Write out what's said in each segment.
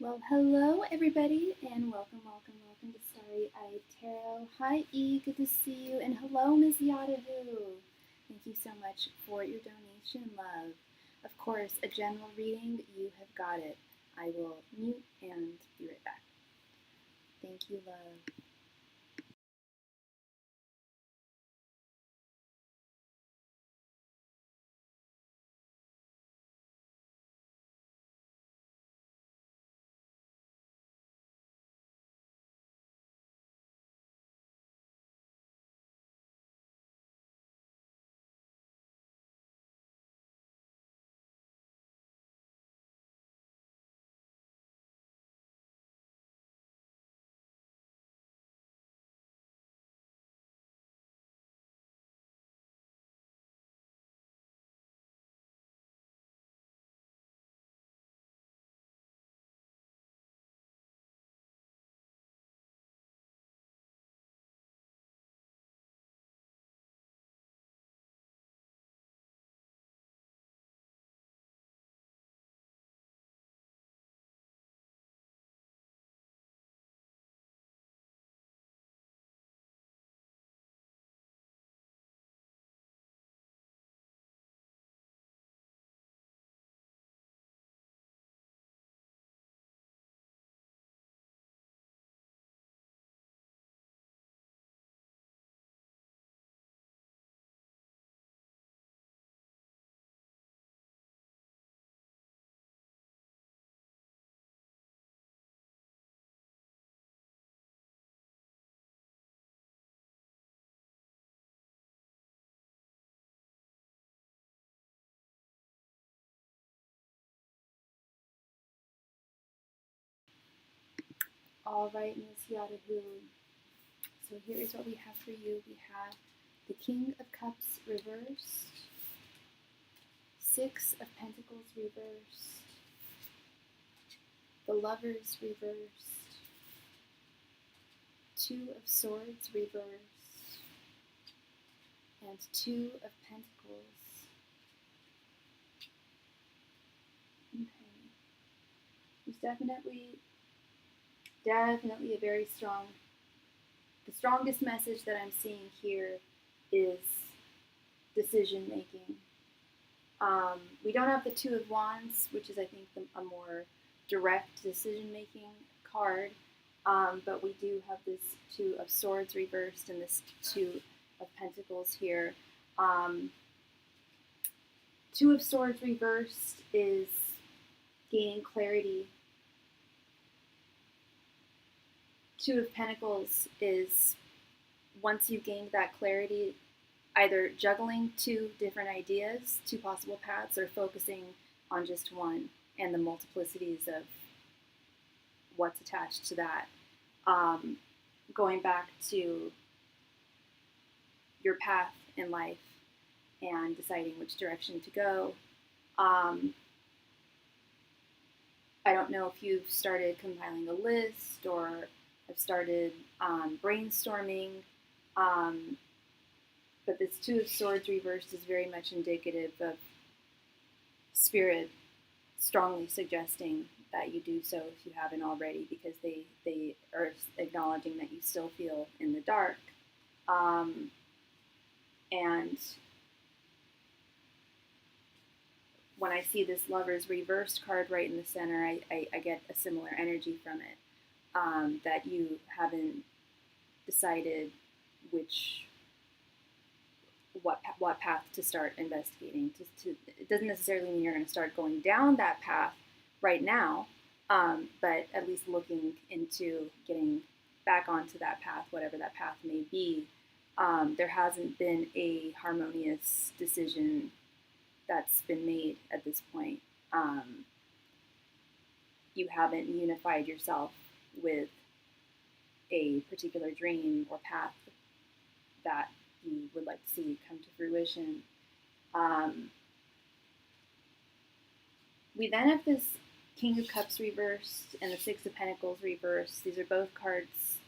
Well, hello everybody, and welcome to Starry Tarot. Hi E, good to see you, and hello Ms. Yadahu. Thank you so much for your donation, love. Of course, a general reading, you have got it. I will mute and be right back. Thank you, love. All right, Ms. Yadahu. So here is what we have for you. We have the King of Cups reversed, Six of Pentacles reversed, the Lovers reversed, Two of Swords reversed, and Two of Pentacles. Okay. There's definitely a very strong, the strongest message that I'm seeing here is decision making. We don't have the Two of Wands, which is, I think, a more direct decision making card, but we do have this Two of Swords reversed and this Two of Pentacles here. Two of Swords reversed is gaining clarity. Two of Pentacles is, once you've gained that clarity, either juggling two different ideas, two possible paths, or focusing on just one and the multiplicities of what's attached to that. Going back to your path in life and deciding which direction to go. I don't know if you've started compiling a list or have started brainstorming, but this Two of Swords reversed is very much indicative of Spirit strongly suggesting that you do so if you haven't already, because they are acknowledging that you still feel in the dark. And when I see this Lover's reversed card right in the center, I get a similar energy from it, that you haven't decided what path to start investigating. It doesn't necessarily mean you're going to start going down that path right now, but at least looking into getting back onto that path, whatever that path may be. There hasn't been a harmonious decision that's been made at this point. You haven't unified yourself with a particular dream or path that you would like to see come to fruition. We then have this King of Cups reversed and the Six of Pentacles reversed. These are both cards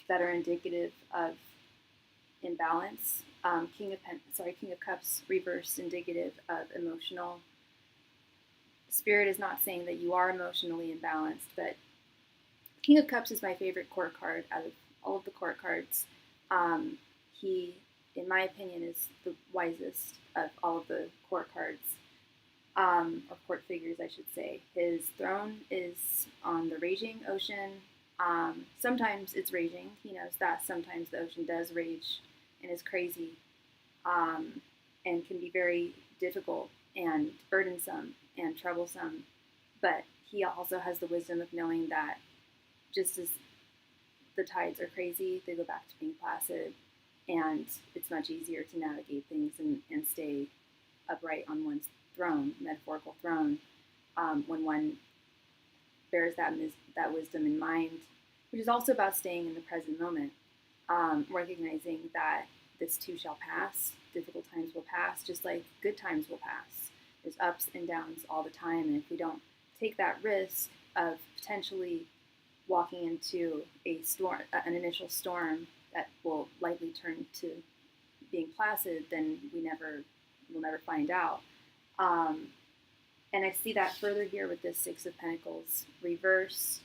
that are indicative of imbalance. King of Cups reversed, indicative of emotional Spirit is not saying that you are emotionally imbalanced, but King of Cups is my favorite court card out of all of the court cards. He, in my opinion, is the wisest of all of the court cards, or court figures, I should say. His throne is on the raging ocean. Sometimes it's raging. He knows that sometimes the ocean does rage and is crazy, and can be very difficult and burdensome and troublesome. But he also has the wisdom of knowing that just as the tides are crazy, they go back to being placid, and it's much easier to navigate things and stay upright on one's throne, metaphorical throne, when one bears that wisdom in mind, which is also about staying in the present moment, recognizing that this too shall pass. Difficult times will pass, just like good times will pass. There's ups and downs all the time, and if we don't take that risk of potentially walking into a storm, an initial storm that will likely turn to being placid, then we'll never find out. And I see that further here with this Six of Pentacles reverse.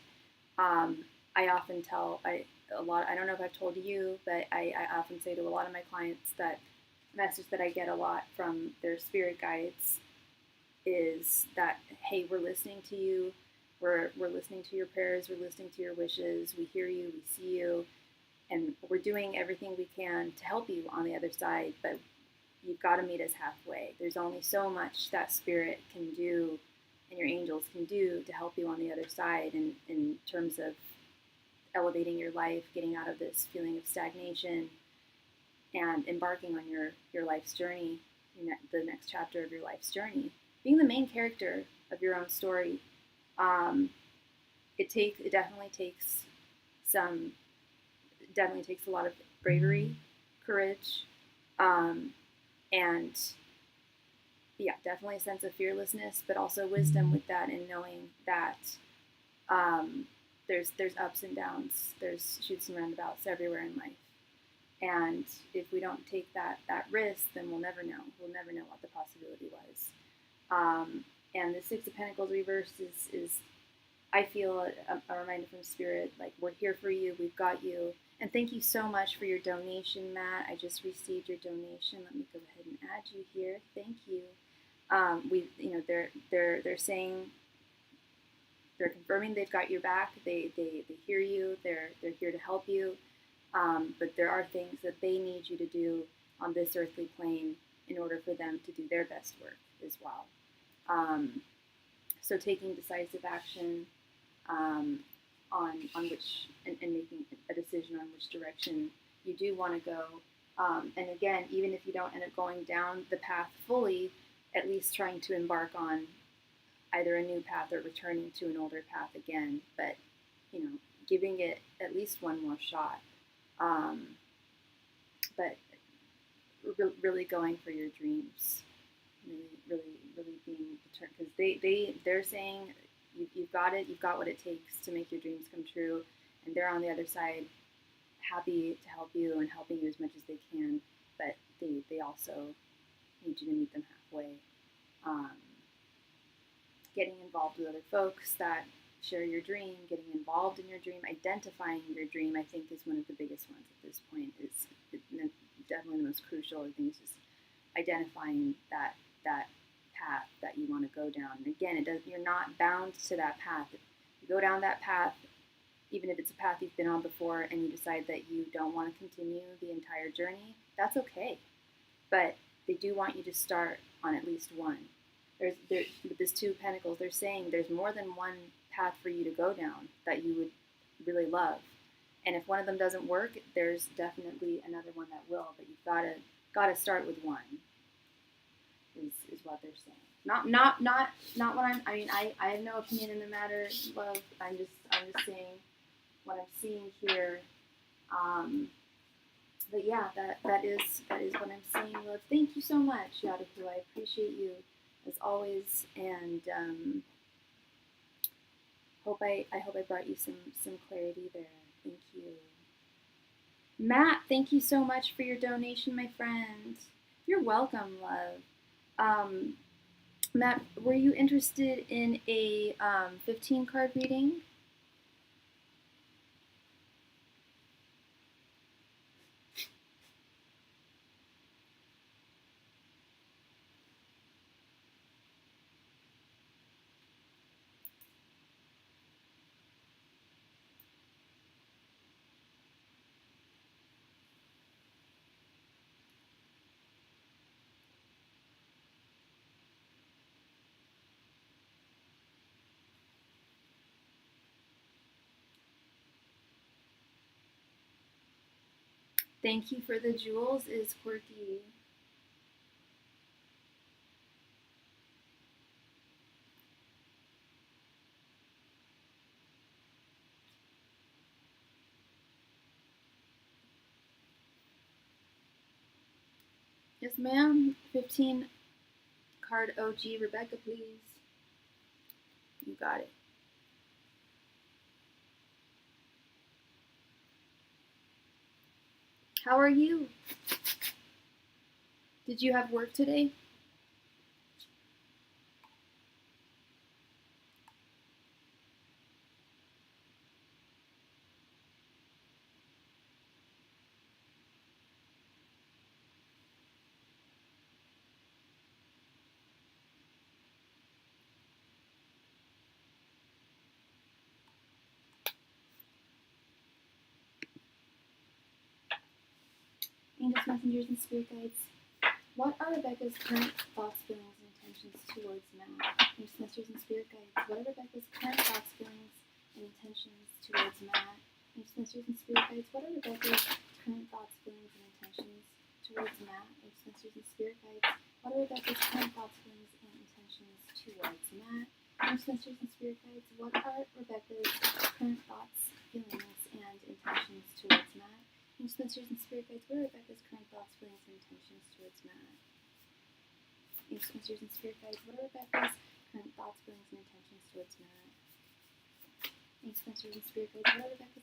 I often tell I don't know if I've told you, but I often say to a lot of my clients that the message that I get a lot from their spirit guides is that, hey, we're listening to you. We're listening to your prayers. We're listening to your wishes. We hear you. We see you. And we're doing everything we can to help you on the other side. But you've got to meet us halfway. There's only so much that spirit can do and your angels can do to help you on the other side in terms of elevating your life, getting out of this feeling of stagnation, and embarking on your life's journey, the next chapter of your life's journey. Being the main character of your own story, it definitely takes a lot of bravery, courage, and yeah, definitely a sense of fearlessness, but also wisdom with that, and knowing that there's ups and downs, there's chutes and roundabouts everywhere in life. And if we don't take that risk, then we'll never know. We'll never know what the possibility was. And the Six of Pentacles reverse is I feel a reminder from Spirit, like, we're here for you, we've got you. And thank you so much for your donation, Matt. I just received your donation. Let me go ahead and add you here. Thank you. They're saying, they're confirming they've got your back. They hear you. They're here to help you. But there are things that they need you to do on this earthly plane in order for them to do their best work as well. So taking decisive action on which, and making a decision on which direction you do want to go. And again, even if you don't end up going down the path fully, at least trying to embark on either a new path or returning to an older path again, but giving it at least one more shot. But really going for your dreams, really being determined, because they're saying you've got it, you've got what it takes to make your dreams come true, and they're on the other side, happy to help you and helping you as much as they can, but they also need you to meet them halfway. Getting involved with other folks that share your dream, getting involved in your dream, identifying your dream, I think is one of the biggest ones at this point. It's definitely the most crucial. I think it's just identifying that path that you want to go down. And again, you're not bound to that path. If you go down that path, even if it's a path you've been on before, and you decide that you don't want to continue the entire journey, that's okay. But they do want you to start on at least one. With this Two of Pentacles, they're saying there's more than one path for you to go down that you would really love. And if one of them doesn't work, there's definitely another one that will. But you've gotta start with one. Is what they're saying. Not what I have no opinion in the matter, love. I'm just saying what I'm seeing here. But yeah, that is what I'm saying, love. Thank you so much, Yadaku. I appreciate you as always, and I hope I brought you some clarity there. Thank you. Matt, thank you so much for your donation, my friend. You're welcome, love. Matt, were you interested in a 15 card reading? Thank you for the jewels is quirky. Yes, ma'am. 15 card OG Rebecca, please. You got it. How are you? Did you have work today? Angels, messengers, and spirit guides. What are Rebecca's current thoughts, feelings, and intentions towards Matt? Angels, messengers, and spirit guides. What are Rebecca's current thoughts, feelings, and intentions towards Matt? Angels, messengers, and spirit guides. What are Rebecca's current thoughts, feelings, and intentions towards Matt? Angels, messengers, and spirit guides. What are Rebecca's current thoughts, feelings, and intentions towards Matt? Angels, messengers, and spirit guides. What are Rebecca's current thoughts, feelings, and intentions towards Matt? Angels, messengers, and spirit guides. What are Rebecca's current thoughts, feelings, and intentions towards Matt? Angels, messengers, and spirit guides. What are Rebecca's current thoughts, feelings, and intentions towards Matt? Angels, messengers, and spirit guides. What are Rebecca's current thoughts, feelings, and intentions towards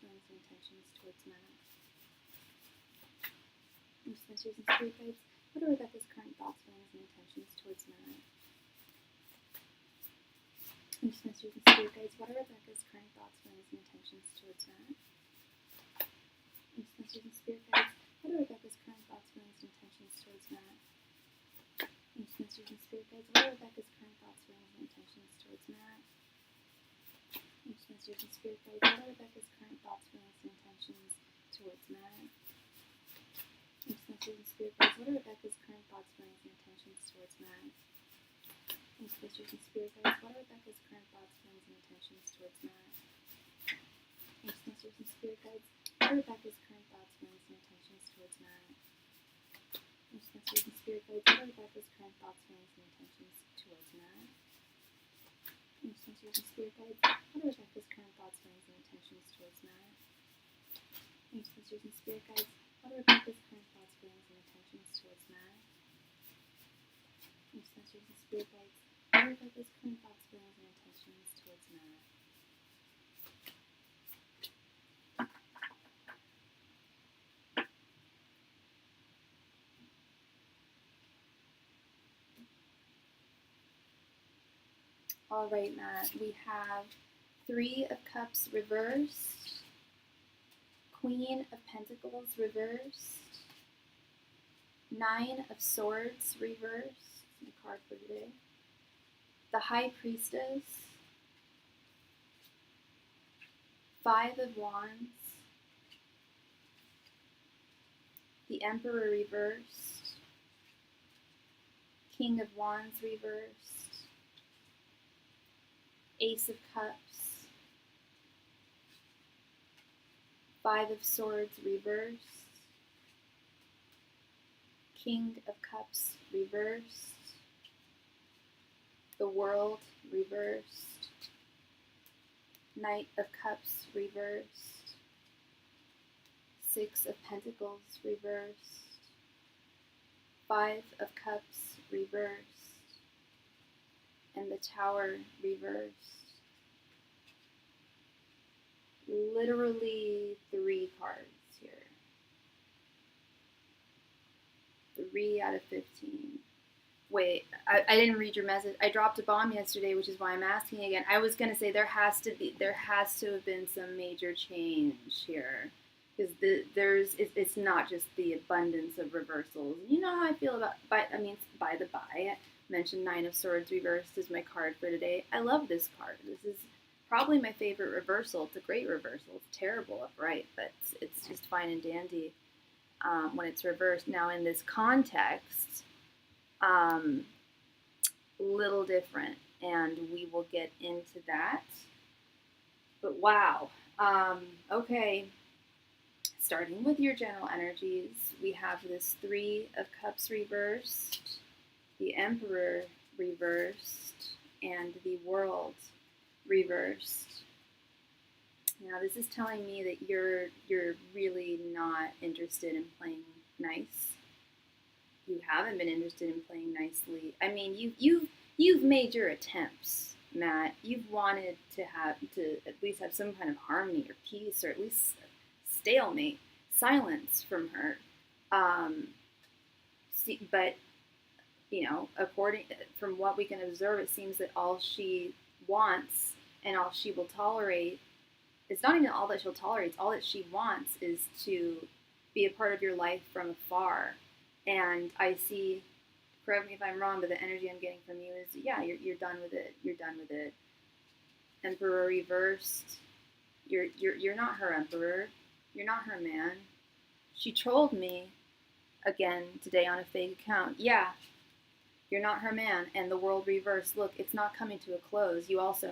Matt? Angels, messengers, and spirit guides. What are Rebecca's current thoughts, feelings, and intentions towards Matt? Angels, messengers, and spirit guides. What are Rebecca's current thoughts, feelings, and intentions towards Matt? Angels, messengers, and spirit guides. What are Rebecca's current thoughts, feelings, and intentions towards Matt? Angels, messengers, and spirit guides. What are Rebecca's current thoughts, feelings, and intentions towards Matt? Angels, messengers, and spirit guides. What are Rebecca's current thoughts, feelings, and intentions towards Matt? Angels, messengers, and spirit guides. What are Rebecca's current thoughts, feelings, and intentions towards Matt? Angels, messengers, and spirit guides. What are Rebecca's current thoughts, feelings, and intentions towards Matt? Angels, messengers, and spirit guides. What are Rebecca's current thoughts, feelings, and intentions towards Matt? Angels, messengers, and spirit guides. What are Rebecca's current thoughts, feelings, and intentions towards Matt? Angels, messengers, and spirit guides. What are Rebecca's current thoughts, feelings, and intentions towards Matt? Angels, messengers, and spirit guides. What are Rebecca's current thoughts, feelings, and intentions towards Matt? Angels, messengers, and spirit guides. What are Rebecca's current thoughts, feelings, and intentions towards Matt? All right, Matt, we have 3 of Cups reversed, Queen of Pentacles reversed, 9 of Swords reversed, the card for today, the High Priestess, 5 of Wands, the Emperor reversed, King of Wands reversed, Ace of Cups, 5 of Swords reversed, King of Cups reversed, the World reversed, Knight of Cups reversed, 6 of Pentacles reversed, 5 of Cups reversed, and the Tower reversed. Literally 3 cards here. 3 out of 15. Wait, I didn't read your message. I dropped a bomb yesterday, which is why I'm asking again. I was gonna say there has to have been some major change here, because it's not just the abundance of reversals. You know how I feel about by the by. I mentioned Nine of Swords reversed is my card for today. I love this card. This is probably my favorite reversal. It's a great reversal. It's terrible upright, but it's just fine and dandy when it's reversed. Now in this context. Little different, and we will get into that. But wow, okay. Starting with your general energies, we have this Three of Cups reversed, the Emperor reversed, and the World reversed. Now this is telling me that you're really not interested in playing nice. You haven't been interested in playing nicely. I mean, you've made your attempts, Matt. You've wanted to at least have some kind of harmony or peace, or at least stalemate, silence from her. But according from what we can observe, it seems that all she wants and all she will tolerate. It's not even all that she'll tolerate. It's all that she wants is to be a part of your life from afar. And I see, correct me if I'm wrong, but the energy I'm getting from you is, yeah, you're done with it. You're done with it. Emperor reversed. You're not her emperor. You're not her man. She trolled me again today on a fake account. Yeah, you're not her man. And the World reversed. Look, it's not coming to a close. You also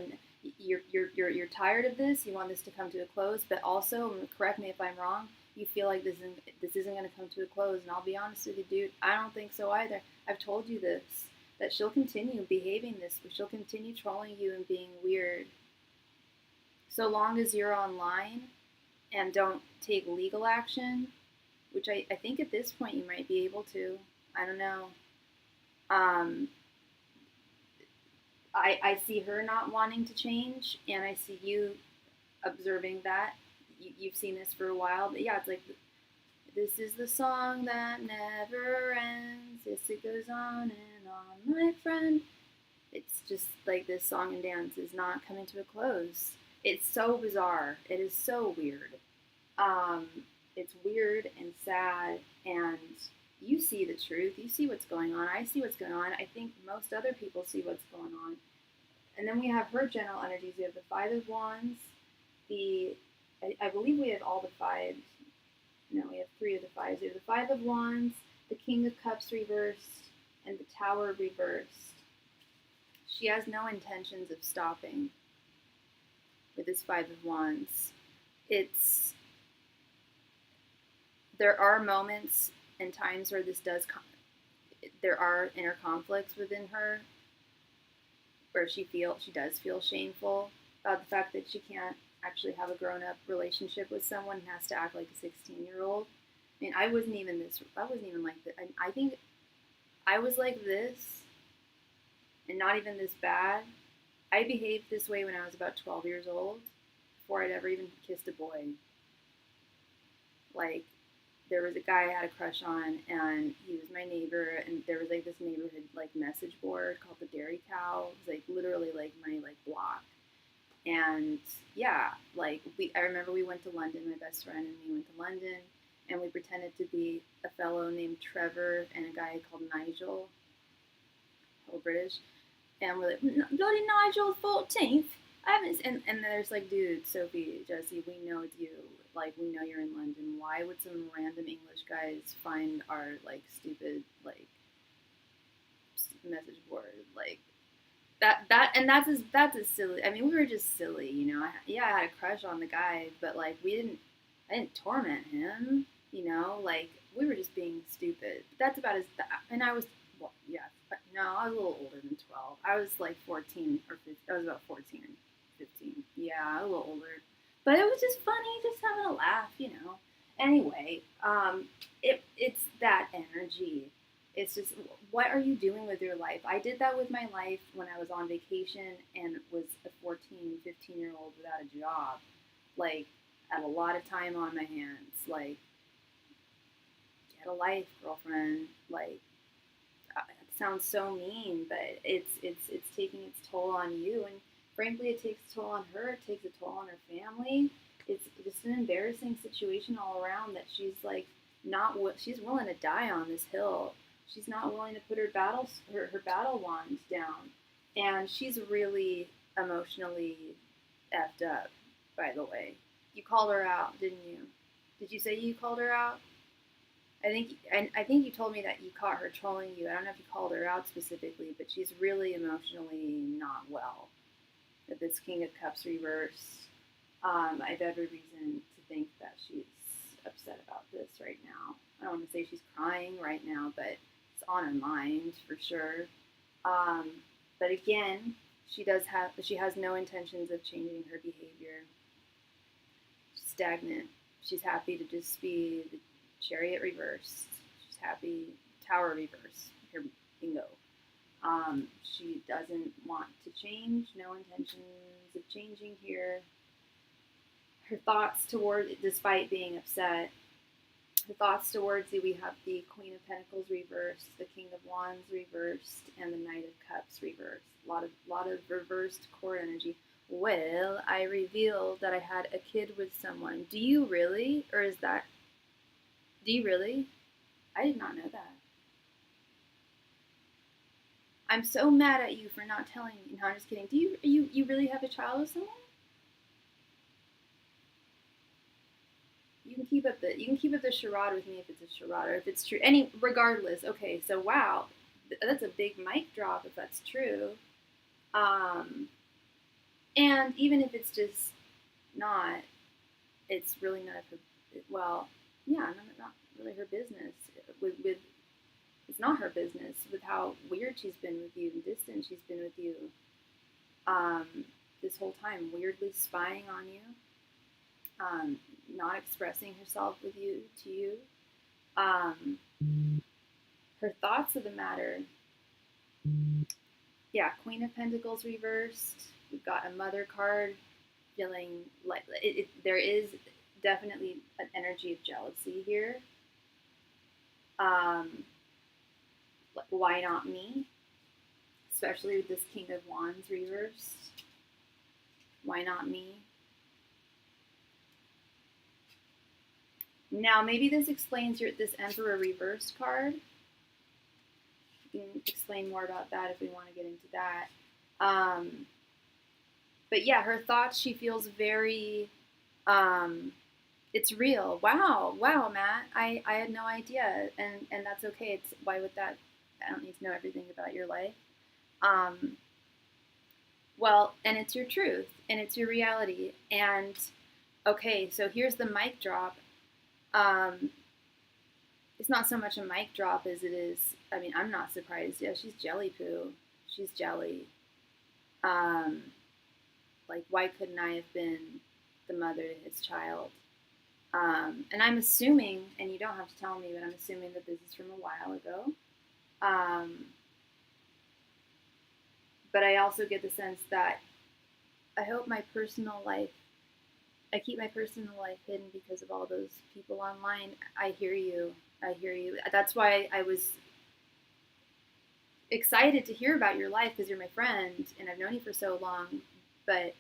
you're tired of this. You want this to come to a close, but also, correct me if I'm wrong, you feel like this isn't going to come to a close. And I'll be honest with you, dude, I don't think so either. I've told you this, that she'll continue behaving this way. She'll continue trolling you and being weird. So long as you're online and don't take legal action, which I think at this point you might be able to. I don't know. I see her not wanting to change, and I see you observing that. You've seen this for a while, but yeah, it's like, this is the song that never ends. Yes, it goes on and on, my friend. It's just like this song and dance is not coming to a close. It's so bizarre. It is so weird. It's weird and sad, and you see the truth. You see what's going on. I see what's going on. I think most other people see what's going on. And then we have her general energies. We have the Five of Wands, I believe we have all the fives. No, we have three of the fives. We have the Five of Wands, the King of Cups reversed, and the Tower reversed. She has no intentions of stopping with this Five of Wands. There are moments and times where there are inner conflicts within her, where she does feel shameful about the fact that she can't actually have a grown-up relationship with someone and has to act like a 16-year-old. I mean, I wasn't even like that. I think I was like this and not even this bad. I behaved this way when I was about 12 years old, before I'd ever even kissed a boy. Like, there was a guy I had a crush on, and he was my neighbor, and there was like this neighborhood like message board called the Dairy Cow. It was like literally like my block. And yeah, I remember we went to London, my best friend and me went to London, and we pretended to be a fellow named Trevor and a guy called Nigel, all British, and we're like, bloody Nigel 14th. And there's like, dude, Sophie, Jesse, we know it's you. Like, we know you're in London. Why would some random English guys find our like stupid like message board like? That's as silly. I mean, we were just silly, you know. I had a crush on the guy, but like I didn't torment him, you know. Like, we were just being stupid. That's about and I was, well, yeah, no, I was a little older than 12. I was like 14 or 15. I was about 14 or 15. Yeah, a little older, but it was just funny, just having a laugh, you know. Anyway, it's that energy. It's just, what are you doing with your life? I did that with my life when I was on vacation and was a 14, 15-year-old without a job. Like, had a lot of time on my hands. Like, get a life, girlfriend. Like, at the sounds so mean, but it's taking its toll on you, and frankly, it takes a toll on her. It takes a toll on her family. It's just an embarrassing situation all around that she's like she's willing to die on this hill. She's not willing to put her battle wand down, and she's really emotionally effed up. By the way, you called her out, didn't you? Did you say you called her out? I think you told me that you caught her trolling you. I don't know if you called her out specifically, but she's really emotionally not well. With this King of Cups reverse, I have every reason to think that she's upset about this right now. I don't want to say she's crying right now, but it's on her mind for sure. But again, she has no intentions of changing her behavior. She's stagnant. She's happy to just be the Chariot reversed. She's happy. Tower reverse. Here, bingo. She doesn't want to change. No intentions of changing here. Her thoughts despite being upset, her thoughts towards you, we have the Queen of Pentacles reversed, the King of Wands reversed, and the Knight of Cups reversed. A lot of reversed core energy. Well, I revealed that I had a kid with someone. Do you really? Or is that... Do you really? I did not know that. I'm so mad at you for not telling me. No, I'm just kidding. Do you really have a child with someone? You can keep up the charade with me if it's a charade or if it's true. Regardless. Okay, so wow, that's a big mic drop if that's true. And even if it's just not, it's really none of her. Well, yeah, not really her business. It's not her business with how weird she's been with you and distant she's been with you this whole time, weirdly spying on you, not expressing herself to you. Her thoughts of the matter. Yeah, Queen of Pentacles reversed. We've got a Mother card, feeling like there is definitely an energy of jealousy here. Why not me? Especially with this King of Wands reversed. Why not me? Now, maybe this explains this Emperor reverse card. We can explain more about that if we want to get into that. But yeah, her thoughts, she feels very... it's real. Wow, Matt. I had no idea, and that's okay. Why would that? I don't need to know everything about your life. Well, and it's your truth, and it's your reality. And okay, so here's the mic drop. It's not so much a mic drop as it is. I mean, I'm not surprised. Yeah, she's jelly poo. She's jelly. Like, why couldn't I have been the mother to his child? And I'm assuming, and you don't have to tell me, but I'm assuming that this is from a while ago. But I also get the sense that I hope I keep my personal life hidden because of all those people online. I hear you. That's why I was excited to hear about your life because you're my friend and I've known you for so long. But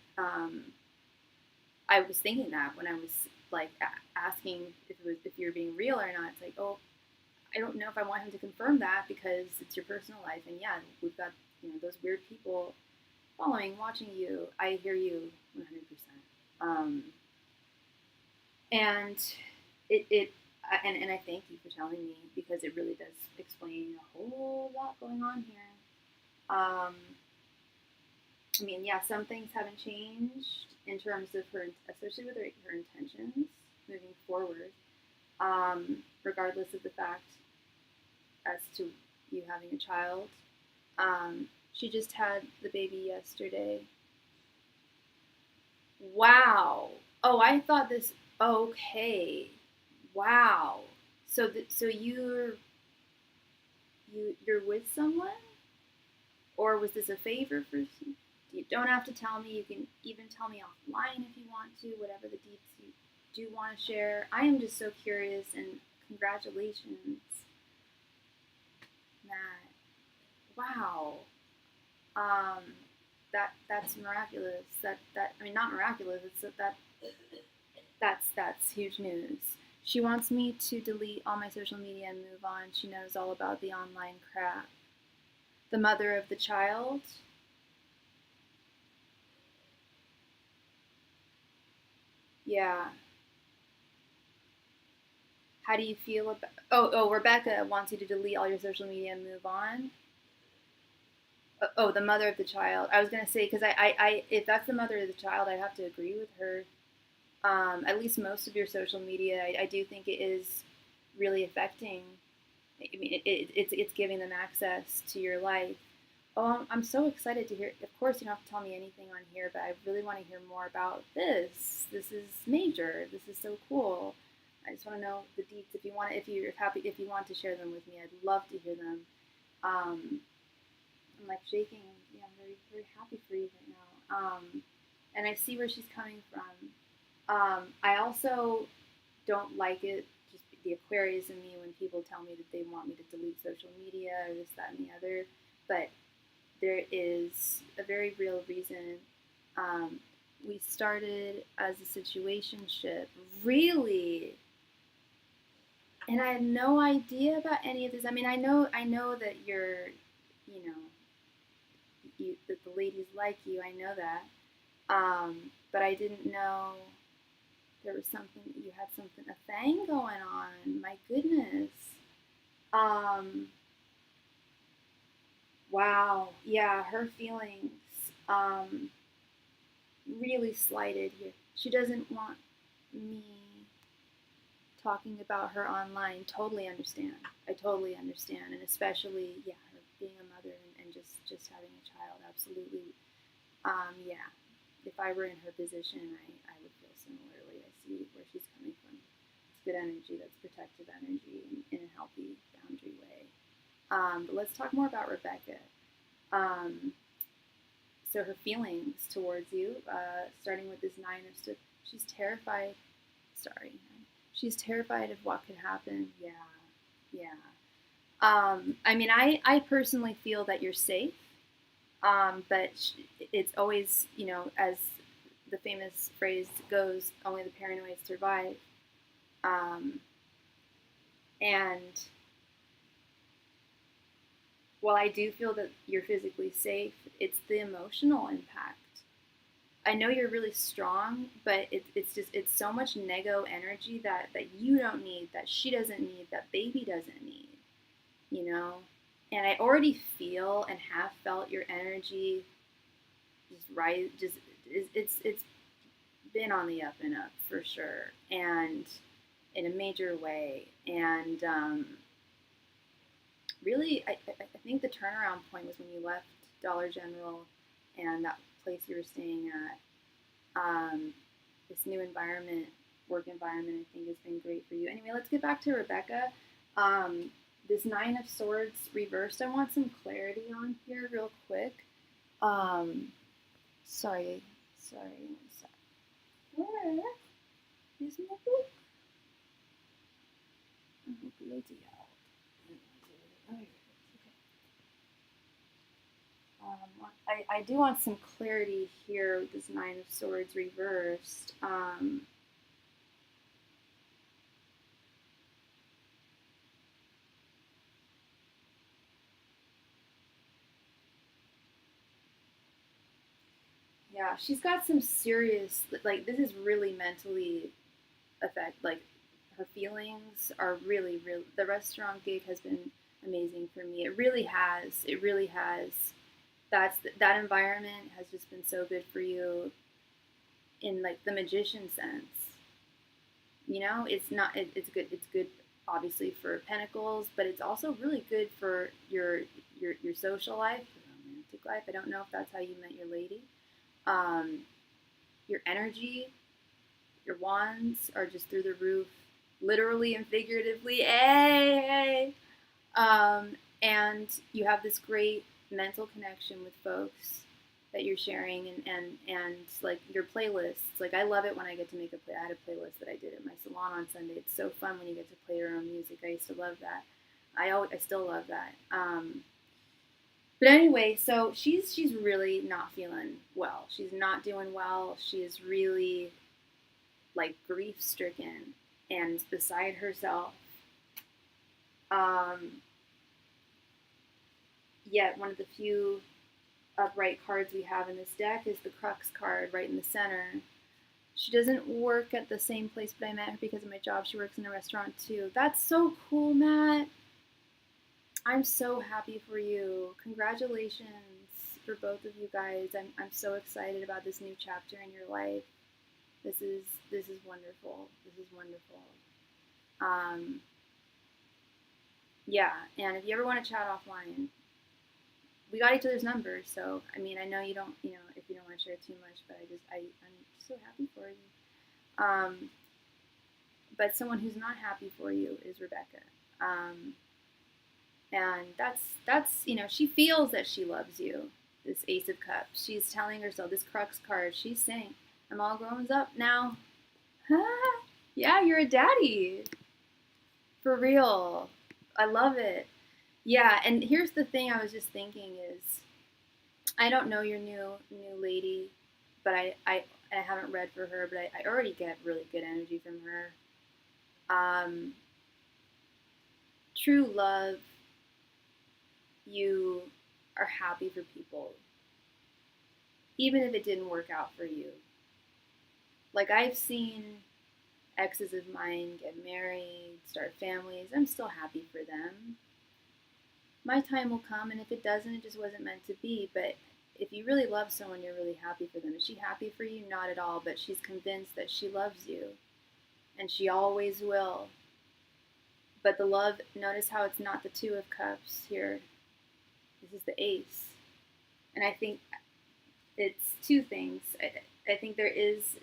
I was thinking that when I was like asking if you're being real or not. It's like, oh, I don't know if I want him to confirm that because it's your personal life. And yeah, we've got those weird people following, watching you. I hear you 100%. And I thank you for telling me because it really does explain a whole lot going on here. I mean, yeah, some things haven't changed in terms of her, especially with her intentions moving forward, regardless of the fact as to you having a child. She just had the baby yesterday. Wow. Oh, I thought this. Okay. Wow. So you're with someone, or was this a favor for? You don't have to tell me. You can even tell me offline if you want to. Whatever the deets you do want to share. I am just so curious, and congratulations, Matt. wow. That's miraculous. I mean, not miraculous. It's that's huge news. She wants me to delete all my social media and move on. She knows all about the online crap. The mother of the child. Yeah. How do you feel about? Oh, Rebecca wants you to delete all your social media and move on. Oh, the mother of the child. I was gonna say because if that's the mother of the child, I have to agree with her. At least most of your social media, I do think it is really affecting. I mean, it's giving them access to your life. Oh, I'm so excited to hear. Of course, you don't have to tell me anything on here, but I really want to hear more about this. This is major. This is so cool. I just want to know the deets. If you're happy, if you want to share them with me, I'd love to hear them. Um, I'm like shaking. Yeah, I'm very, very happy for you right now. And I see where she's coming from. I also don't like it, just the Aquarius in me, when people tell me that they want me to delete social media or this, that, and the other. But there is a very real reason. We started as a situationship, really, and I had no idea about any of this. I mean, I know that you're, you know, that the ladies like you. I know that, but I didn't know there was something, you had something, a thing going on. My goodness. Um, wow. Yeah, her feelings, um, really slighted here. She doesn't want me talking about her online. Totally understand. I totally understand. And especially, yeah, her being a mother and just having a child. Absolutely. Yeah. If I were in her position, I would feel similarly. I see where she's coming from. It's good energy. That's protective energy in a healthy boundary way. But let's talk more about Rebecca. Um, so her feelings towards you, starting with this nine of stuff, she's terrified. Sorry, she's terrified of what could happen. Yeah, yeah. I mean, I personally feel that you're safe. But it's always, as the famous phrase goes, only the paranoid survive. Um, and while I do feel that you're physically safe, it's the emotional impact. I know you're really strong, but it's so much nego energy that you don't need, that she doesn't need, that baby doesn't need, you know. And I already feel and have felt your energy just rise. Just it's been on the up and up for sure, and in a major way. And really, I think the turnaround point was when you left Dollar General and that place you were staying at. This new environment, work environment, I think has been great for you. Anyway, let's get back to Rebecca. This Nine of Swords reversed, I want some clarity on here real quick. Sorry, one sec. Where is my book? Oh, bloody hell. Oh, here it is. Okay. I do want some clarity here with this Nine of Swords reversed. Yeah, she's got some serious, like, this is really mentally like, her feelings are really, really, the restaurant gig has been amazing for me. It really has. That environment has just been so good for you in, like, the magician sense. It's not, it's good obviously for pentacles, but it's also really good for your social life, your romantic life. I don't know if that's how you met your lady. Your energy, your wands are just through the roof, literally and figuratively. Hey. And you have this great mental connection with folks that you're sharing, and like your playlists. Like, I love it when I get to make I had a playlist that I did at my salon on Sunday. It's so fun when you get to play your own music. I used to love that. I still love that. But anyway, so she's really not feeling well. She's not doing well. She is really like grief stricken and beside herself. Yet one of the few upright cards we have in this deck is the Crux card right in the center. She doesn't work at the same place, but I met her because of my job. She works in a restaurant too. That's so cool, Matt. I'm so happy for you. Congratulations for both of you guys. I'm so excited about this new chapter in your life. This is wonderful. This is wonderful. Yeah, and if you ever want to chat offline, we got each other's numbers. So I mean, I know you don't, if you don't want to share too much, but I'm so happy for you. But someone who's not happy for you is Rebecca. And that's she feels that she loves you. This Ace of Cups. She's telling herself, this Crux card, she's saying, I'm all grown up now. Yeah, you're a daddy. For real. I love it. Yeah, and here's the thing I was just thinking is, I don't know your new lady, but I haven't read for her, but I already get really good energy from her. True love, you are happy for people, even if it didn't work out for you. Like, I've seen exes of mine get married, start families. I'm still happy for them. My time will come, and if it doesn't, it just wasn't meant to be. But if you really love someone, you're really happy for them. Is she happy for you? Not at all, but she's convinced that she loves you, and she always will. But the love, notice how it's not the Two of Cups here. This is the Ace. And I think it's two things. I think there is,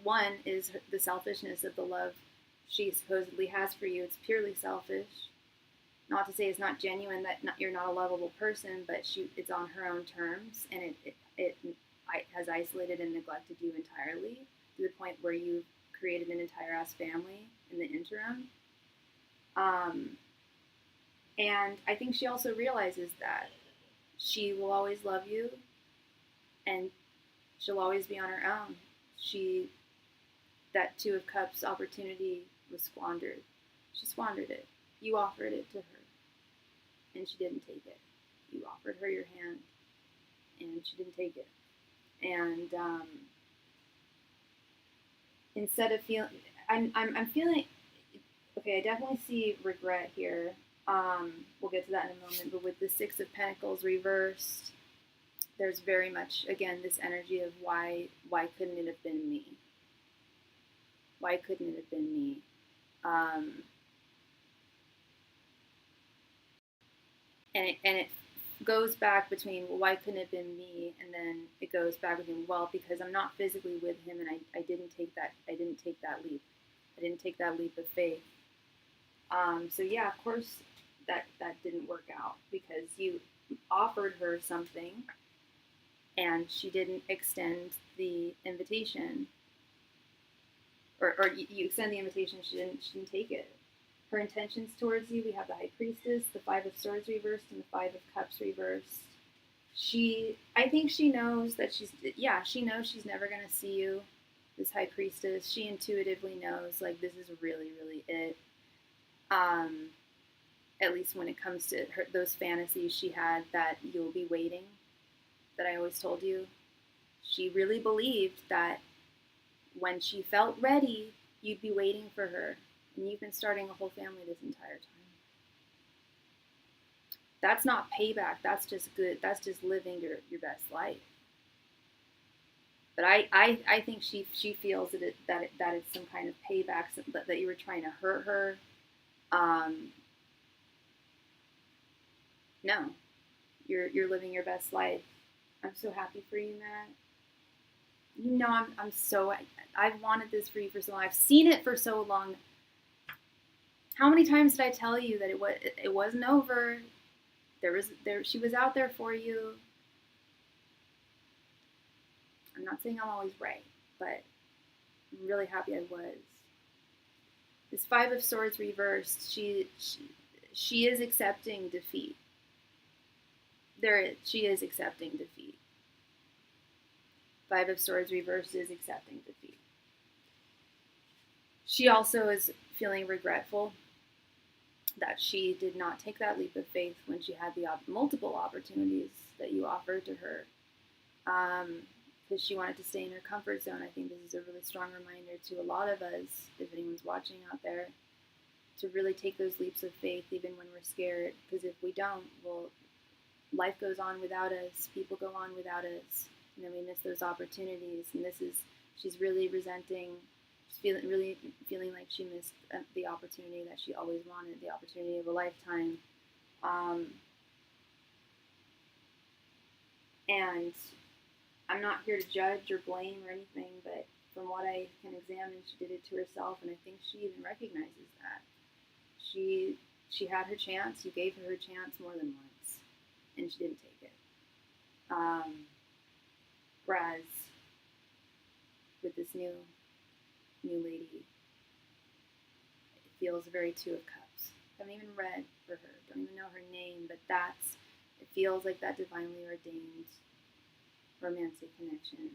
one is the selfishness of the love she supposedly has for you. It's purely selfish. Not to say it's not genuine, that you're not a lovable person, but it's on her own terms, and it has isolated and neglected you entirely to the point where you've created an entire ass family in the interim. And I think she also realizes that she will always love you, and she'll always be on her own. That Two of Cups opportunity was squandered. She squandered it. You offered it to her, and she didn't take it. You offered her your hand, and she didn't take it. And instead of feeling, I'm feeling, okay, I definitely see regret here. We'll get to that in a moment. But with the Six of Pentacles reversed, there's very much, again, this energy of why couldn't it have been me? Why couldn't it have been me? And it goes back between, well, why couldn't it have been me? And then it goes back between, well, because I'm not physically with him, and I didn't take that leap. I didn't take that leap of faith. So yeah, of course that didn't work out, because you offered her something and she didn't extend the invitation, or you extend the invitation, she didn't take it. Her intentions towards you, we have the High Priestess, the Five of Swords reversed, and the Five of Cups reversed. I think she knows that she knows she's never going to see you, this High Priestess. She intuitively knows, like, this is really, really it. At least when it comes to those fantasies she had that you'll be waiting, that I always told you. She really believed that when she felt ready, you'd be waiting for her. And you've been starting a whole family this entire time. That's not payback. That's just good. That's just living your best life. But I think she feels that it's some kind of payback, that you were trying to hurt her. No, you're living your best life. I'm so happy for you, Matt. I've wanted this for you for so long. I've seen it for so long. How many times did I tell you that it wasn't over? She was out there for you. I'm not saying I'm always right, but I'm really happy I was. This Five of Swords reversed, she is accepting defeat. She is accepting defeat. Five of Swords reversed is accepting defeat. She also is feeling regretful that she did not take that leap of faith when she had the multiple opportunities that you offered to her, because she wanted to stay in her comfort zone. I think this is a really strong reminder to a lot of us, if anyone's watching out there, to really take those leaps of faith even when we're scared, because if we don't, well, life goes on without us, people go on without us, and then we miss those opportunities. And she's really resenting, she's feeling like she missed the opportunity that she always wanted, the opportunity of a lifetime. And I'm not here to judge or blame or anything, but from what I can examine, she did it to herself, and I think she even recognizes that. She had her chance. You gave her chance more than once, and she didn't take it. Whereas with this new lady, it feels very Two of Cups. I haven't even read for her. Don't even know her name, but it feels like that divinely ordained romantic connection.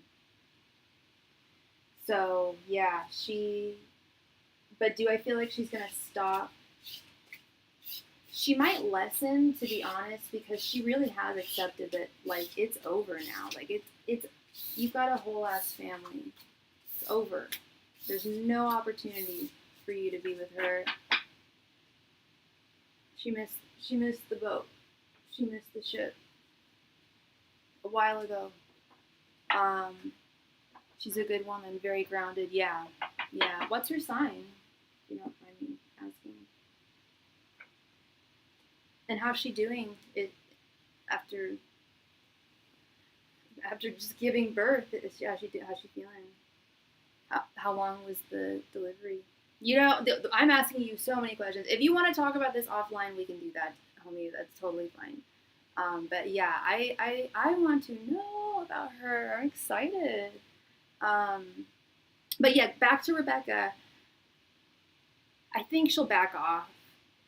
So yeah, but do I feel like she's gonna stop? She might lessen, to be honest, because she really has accepted that, like, it's over now. Like, it's you've got a whole ass family. It's over. There's no opportunity for you to be with her. She missed the boat. She missed the ship a while ago. She's a good woman, very grounded. Yeah. What's her sign? You don't mind me asking. And how's she doing it after just giving birth? How's she feeling? How long was the delivery? You know, I'm asking you so many questions. If you want to talk about this offline, we can do that, homie. That's totally fine. But yeah, I want to know about her. I'm excited. But yeah, back to Rebecca. I think she'll back off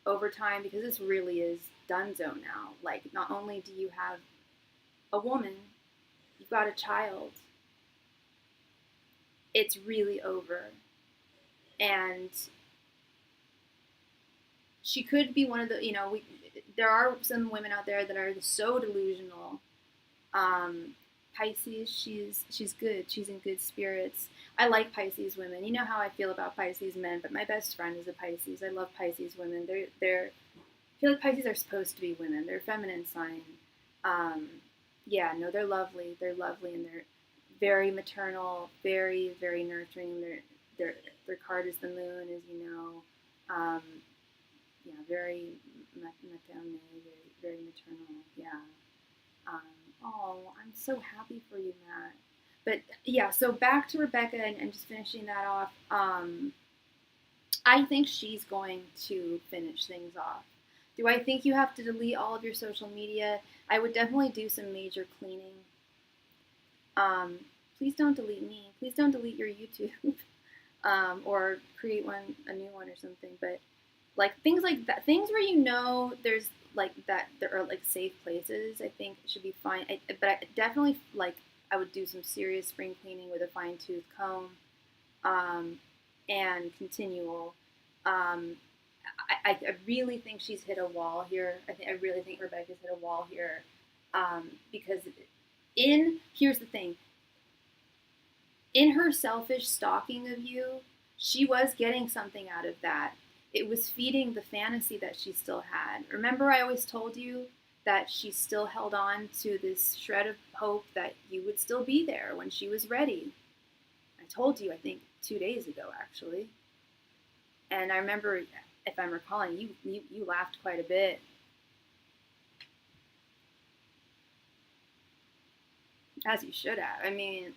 over time, because this really is donezo now. Like, not only do you have a woman, you've got a child. It's really over. And she could be one of the, there are some women out there that are so delusional. Pisces, she's good. She's in good spirits. I like Pisces women. You know how I feel about Pisces men, but my best friend is a Pisces. I love Pisces women. I feel like Pisces are supposed to be women. They're feminine sign. They're lovely. They're lovely, and they're very maternal, very, very nurturing. Their card is the moon, as you know. Very maternal, very maternal. Yeah. I'm so happy for you, Matt. But yeah, so back to Rebecca and just finishing that off. I think she's going to finish things off. Do I think you have to delete all of your social media? I would definitely do some major cleaning. Please don't delete me. Please don't delete your YouTube. Or create a new one or something. But like things like that, things where there's like that there are like safe places, I think should be fine. But I definitely I would do some serious spring cleaning with a fine-tooth comb, and continual. I really think she's hit a wall here. I really think Rebecca's hit a wall here, because here's the thing. In her selfish stalking of you, she was getting something out of that. It was feeding the fantasy that she still had. Remember, I always told you that she still held on to this shred of hope that you would still be there when she was ready. I told you, I think 2 days ago, actually. And I remember, if I'm recalling, you laughed quite a bit. As you should have. I mean,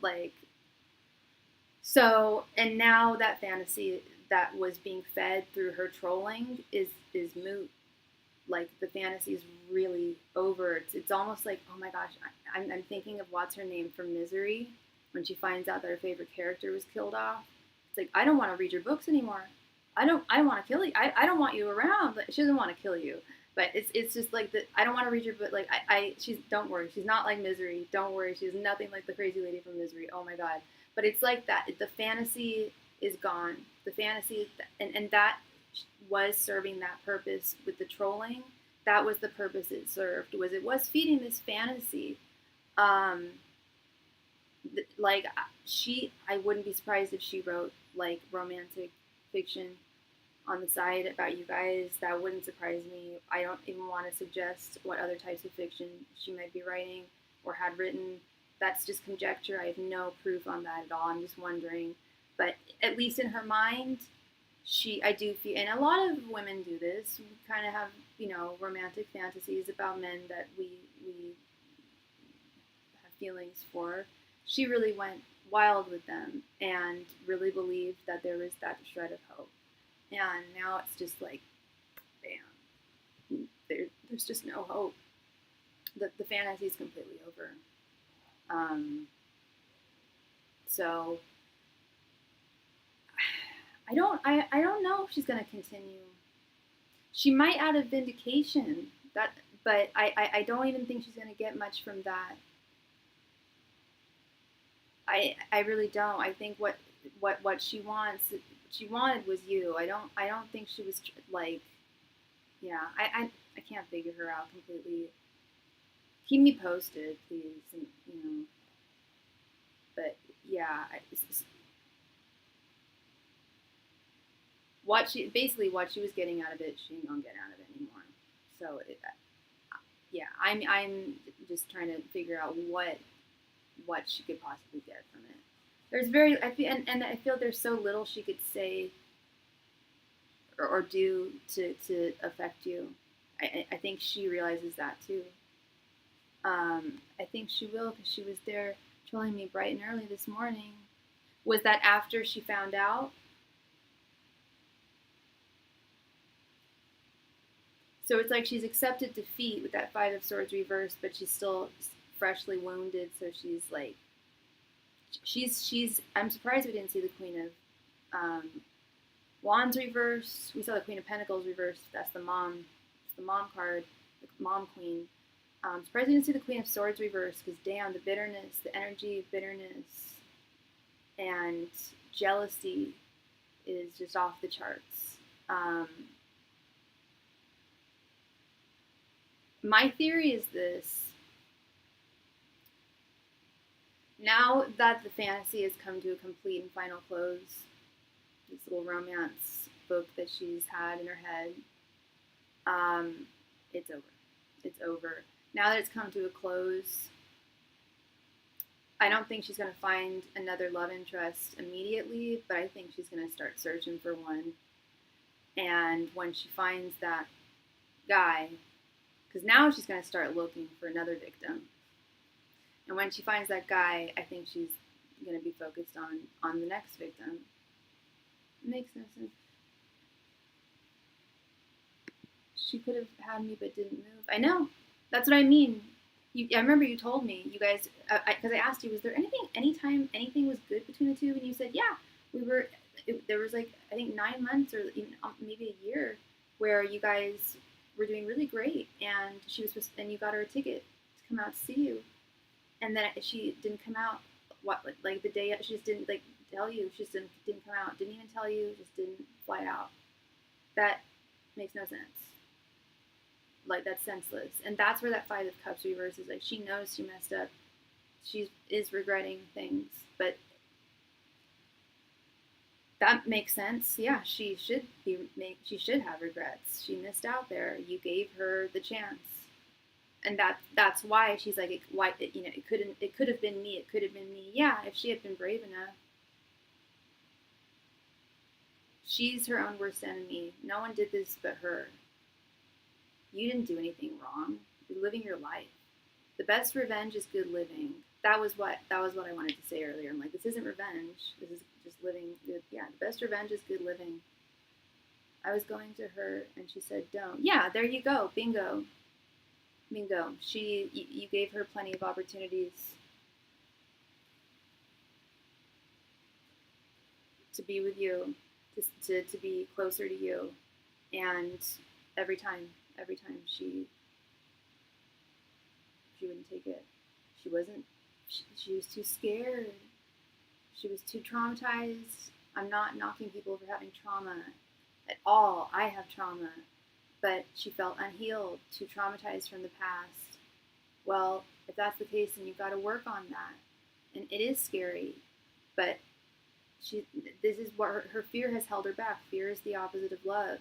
so, and now that fantasy that was being fed through her trolling is moot. Like, the fantasy is really over. It's almost like, oh my gosh, I'm thinking of what's her name from Misery, when she finds out that her favorite character was killed off. It's like, I don't want to read your books anymore. I want to kill you. I don't want you around. She doesn't want to kill you, But it's just like the I don't want to read her, but like she's don't worry, she's not like Misery. Don't worry, she's nothing like the crazy lady from Misery. Oh my god! But it's like that. The fantasy is gone. The fantasy and that was serving that purpose with the trolling. That was the purpose it served. It was feeding this fantasy. Um, like I wouldn't be surprised if she wrote like romantic fiction on the side about you guys. That wouldn't surprise me. I don't even want to suggest what other types of fiction she might be writing or had written. That's just conjecture. I have no proof on that at all. I'm just wondering. But at least in her mind, I do feel, and a lot of women do this. We kind of have, romantic fantasies about men that we have feelings for. She really went wild with them and really believed that there was that shred of hope. And now it's just like, bam, there's just no hope. The fantasy is completely over. So I don't know if she's gonna continue. She might out of vindication, but I don't even think she's gonna get much from that. I really don't. I think what she wanted was you. I don't think she was like, yeah. I can't figure her out completely. Keep me posted, please. And, but yeah, what she was getting out of it, she ain't gonna get out of it anymore. So yeah, I'm just trying to figure out what she could possibly get from it. I feel, and I feel there's so little she could say or do to affect you. I think she realizes that too. I think she will, because she was there trolling me bright and early this morning. Was that after she found out? So it's like she's accepted defeat with that Five of Swords reversed, but she's still freshly wounded. So she's like, I'm surprised we didn't see the Queen of Wands reversed. We saw the Queen of Pentacles reversed. That's the mom. It's the mom card, the mom queen. Surprised we didn't see the Queen of Swords reversed, because damn, the bitterness, the energy of bitterness and jealousy is just off the charts. My theory is this. Now that the fantasy has come to a complete and final close, this little romance book that she's had in her head, it's over. It's over. Now that it's come to a close, I don't think she's going to find another love interest immediately, but I think she's going to start searching for one. And when she finds that guy, because now she's going to start looking for another victim. And when she finds that guy, I think she's going to be focused on the next victim. It makes no sense. She could have had me but didn't move. I know. That's what I mean. I remember you told me, you guys, because I asked you, was there anytime anything was good between the two? And you said, yeah, there was like, I think 9 months or even maybe a year where you guys were doing really great. And and you got her a ticket to come out to see you. And then she didn't come out, like the day, she just didn't like tell you, she just didn't come out, didn't even tell you, just didn't fly out. That makes no sense. Like, that's senseless. And that's where that Five of Cups reverses. Like, she knows she messed up. She is regretting things, but that makes sense. Yeah, she should have regrets. She missed out there. You gave her the chance. And that's why she's like, it could have been me. It could have been me. Yeah, if she had been brave enough. She's her own worst enemy. No one did this but her. You didn't do anything wrong. You're living your life. The best revenge is good living. That was what I wanted to say earlier. I'm like, this isn't revenge. This is just living good. Yeah, the best revenge is good living. I was going to her and she said, don't. Yeah, there you go. Bingo. Bingo. You gave her plenty of opportunities to be with you, to be closer to you. And every time every time she wouldn't take it. She wasn't. She was too scared. She was too traumatized. I'm not knocking people for having trauma at all. I have trauma, but she felt unhealed, too traumatized from the past. Well, if that's the case, then you've got to work on that. And it is scary, but this is what her fear has held her back. Fear is the opposite of love.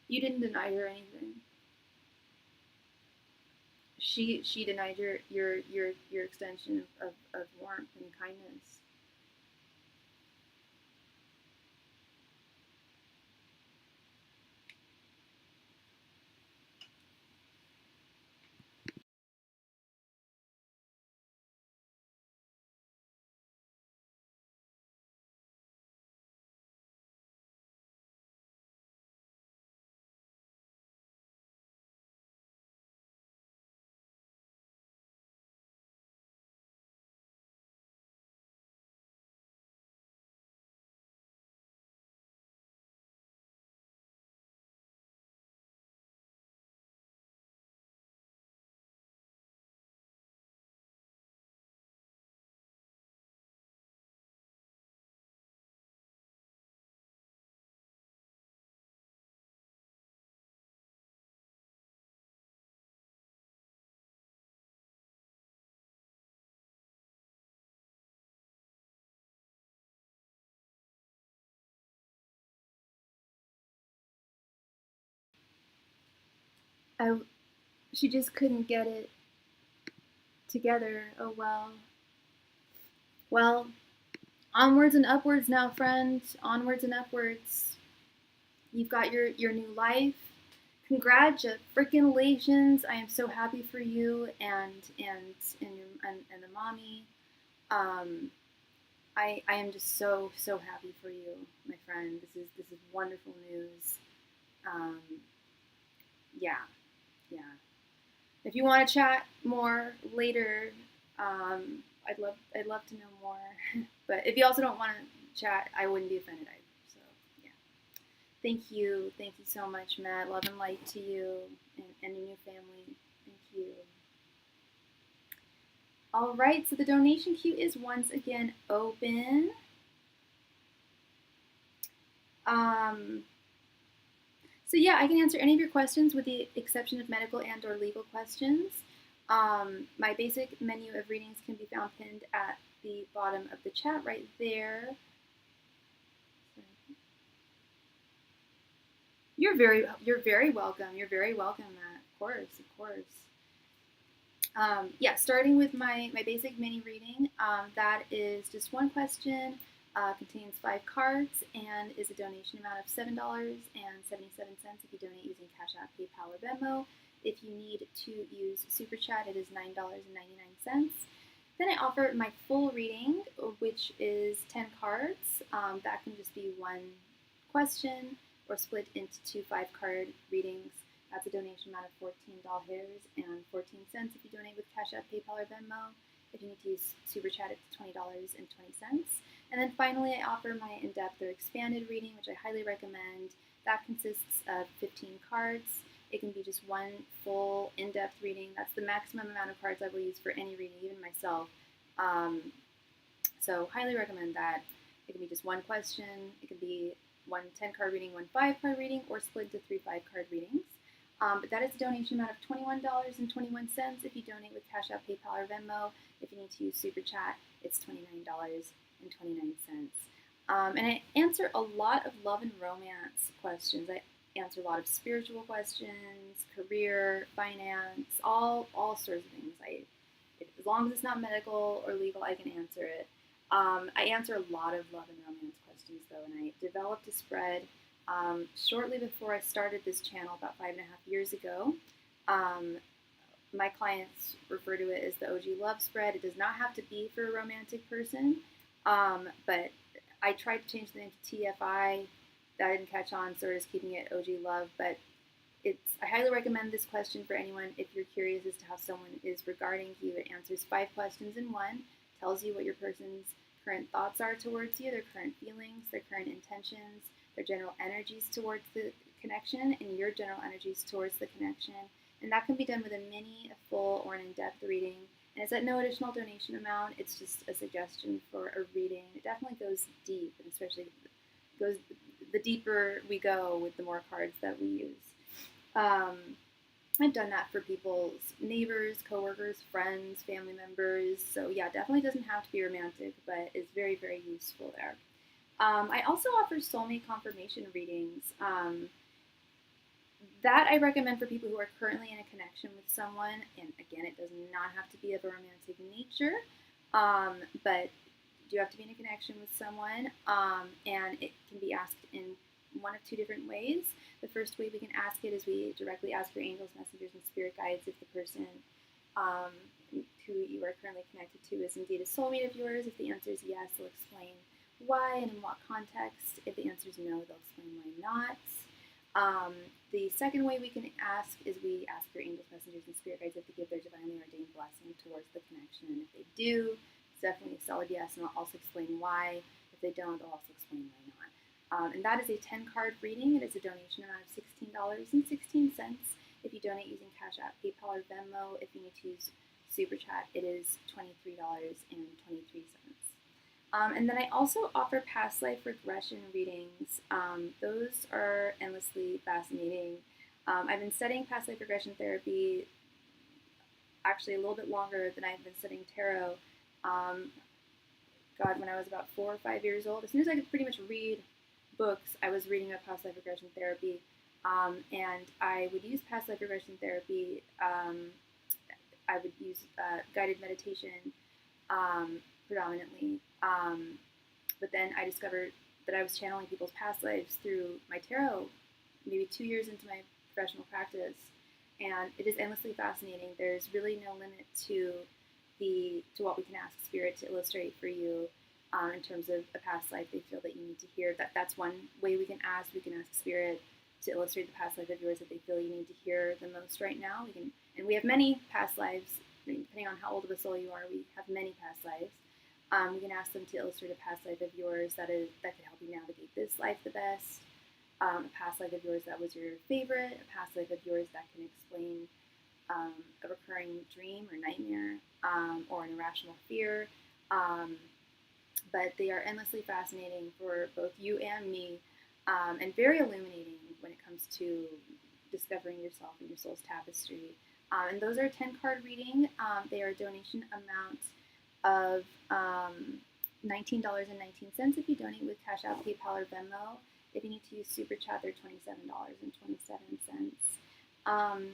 You didn't deny her anything. She denied your extension of warmth and kindness. I She just couldn't get it together. Oh well. Well, onwards and upwards now, friend. Onwards and upwards. You've got your new life. Congratulations! I am so happy for you and the mommy. I am just so happy for you, my friend. This is wonderful news. Um, yeah. If you want to chat more later, I'd love to know more. But if you also don't want to chat, I wouldn't be offended either. So yeah, thank you so much, Matt. Love and light to you and your new family. Thank you. All right, so the donation queue is once again open. So yeah, I can answer any of your questions with the exception of medical and or legal questions. My basic menu of readings can be found pinned at the bottom of the chat right there. You're very welcome. You're very welcome, Matt. Of course. Yeah, starting with my basic mini reading. That is just one question. Contains 5 cards and is a donation amount of $7.77 if you donate using Cashapp, PayPal, or Venmo. If you need to use SuperChat, it is $9.99. Then I offer my full reading, which is 10 cards. That can just be one question or split into 2 5-card readings. That's a donation amount of $14.14 if you donate with Cashapp, PayPal, or Venmo. If you need to use SuperChat, it's $20.20. And then finally, I offer my in-depth or expanded reading, which I highly recommend. That consists of 15 cards. It can be just one full in-depth reading. That's the maximum amount of cards I will use for any reading, even myself. So highly recommend that. It can be just one question. It can be one 10-card reading, one 5-card reading, or split into 3 5-card readings. But that is a donation amount of $21.21 if you donate with Cashapp, PayPal, or Venmo. If you need to use SuperChat, it's $29.29. And I answer a lot of love and romance questions. I answer a lot of spiritual questions, career, finance, all sorts of things. As long as it's not medical or legal, I can answer it. I answer a lot of love and romance questions, though, and I developed a spread shortly before I started this channel about 5.5 years ago. My clients refer to it as the OG Love Spread. It does not have to be for a romantic person, but I tried to change the name to TFI. That didn't catch on, so we're just keeping it OG Love. But I highly recommend this question for anyone if you're curious as to how someone is regarding you. It answers 5 questions in one, tells you what your person's current thoughts are towards you, their current feelings, their current intentions, their general energies towards the connection, and your general energies towards the connection. And that can be done with a mini, a full, or an in-depth reading. And it's at no additional donation amount. It's just a suggestion for a reading. It definitely goes deep, and especially goes the deeper we go with the more cards that we use. I've done that for people's neighbors, coworkers, friends, family members. So yeah, definitely doesn't have to be romantic, but it's very, very useful there. I also offer soulmate confirmation readings. That I recommend for people who are currently in a connection with someone. And again, it does not have to be of a romantic nature, but you have to be in a connection with someone, and it can be asked in one of two different ways. The first way we can ask it is we directly ask your angels, messengers, and spirit guides if the person who you are currently connected to is indeed a soulmate of yours. If the answer is yes, they'll explain why and in what context. If the answer is no, they'll explain why not. The second way we can ask is we ask your angels, messengers, and spirit guides if they give their divinely ordained blessing towards the connection. And if they do, it's definitely a solid yes, and I'll also explain why. If they don't, I'll also explain why not. And that is a 10-card reading. It is a donation amount of $16.16. If you donate using Cashapp, PayPal, or Venmo, if you need to use SuperChat, it is $23.23. And then I also offer past life regression readings. Those are endlessly fascinating. I've been studying past life regression therapy actually a little bit longer than I've been studying tarot. When I was about 4 or 5 years old, as soon as I could pretty much read books, I was reading about past life regression therapy. And I would use past life regression therapy. I would use guided meditation predominantly. But then I discovered that I was channeling people's past lives through my tarot maybe 2 years into my professional practice. And it is endlessly fascinating. There's really no limit to what we can ask Spirit to illustrate for you in terms of a past life they feel that you need to hear. That's one way we can ask. We can ask Spirit to illustrate the past life of yours that they feel you need to hear the most right now. We have many past lives. Depending on how old of a soul you are, we have many past lives. We can ask them to illustrate a past life of yours that could help you navigate this life the best. A past life of yours that was your favorite. A past life of yours that can explain a recurring dream or nightmare or an irrational fear. But they are endlessly fascinating for both you and me, and very illuminating when it comes to discovering yourself and your soul's tapestry. And those are a 10-card reading. They are a donation amount of $19.19 if you donate with Cashapp, PayPal, or Venmo. If you need to use SuperChat, they're $27.27.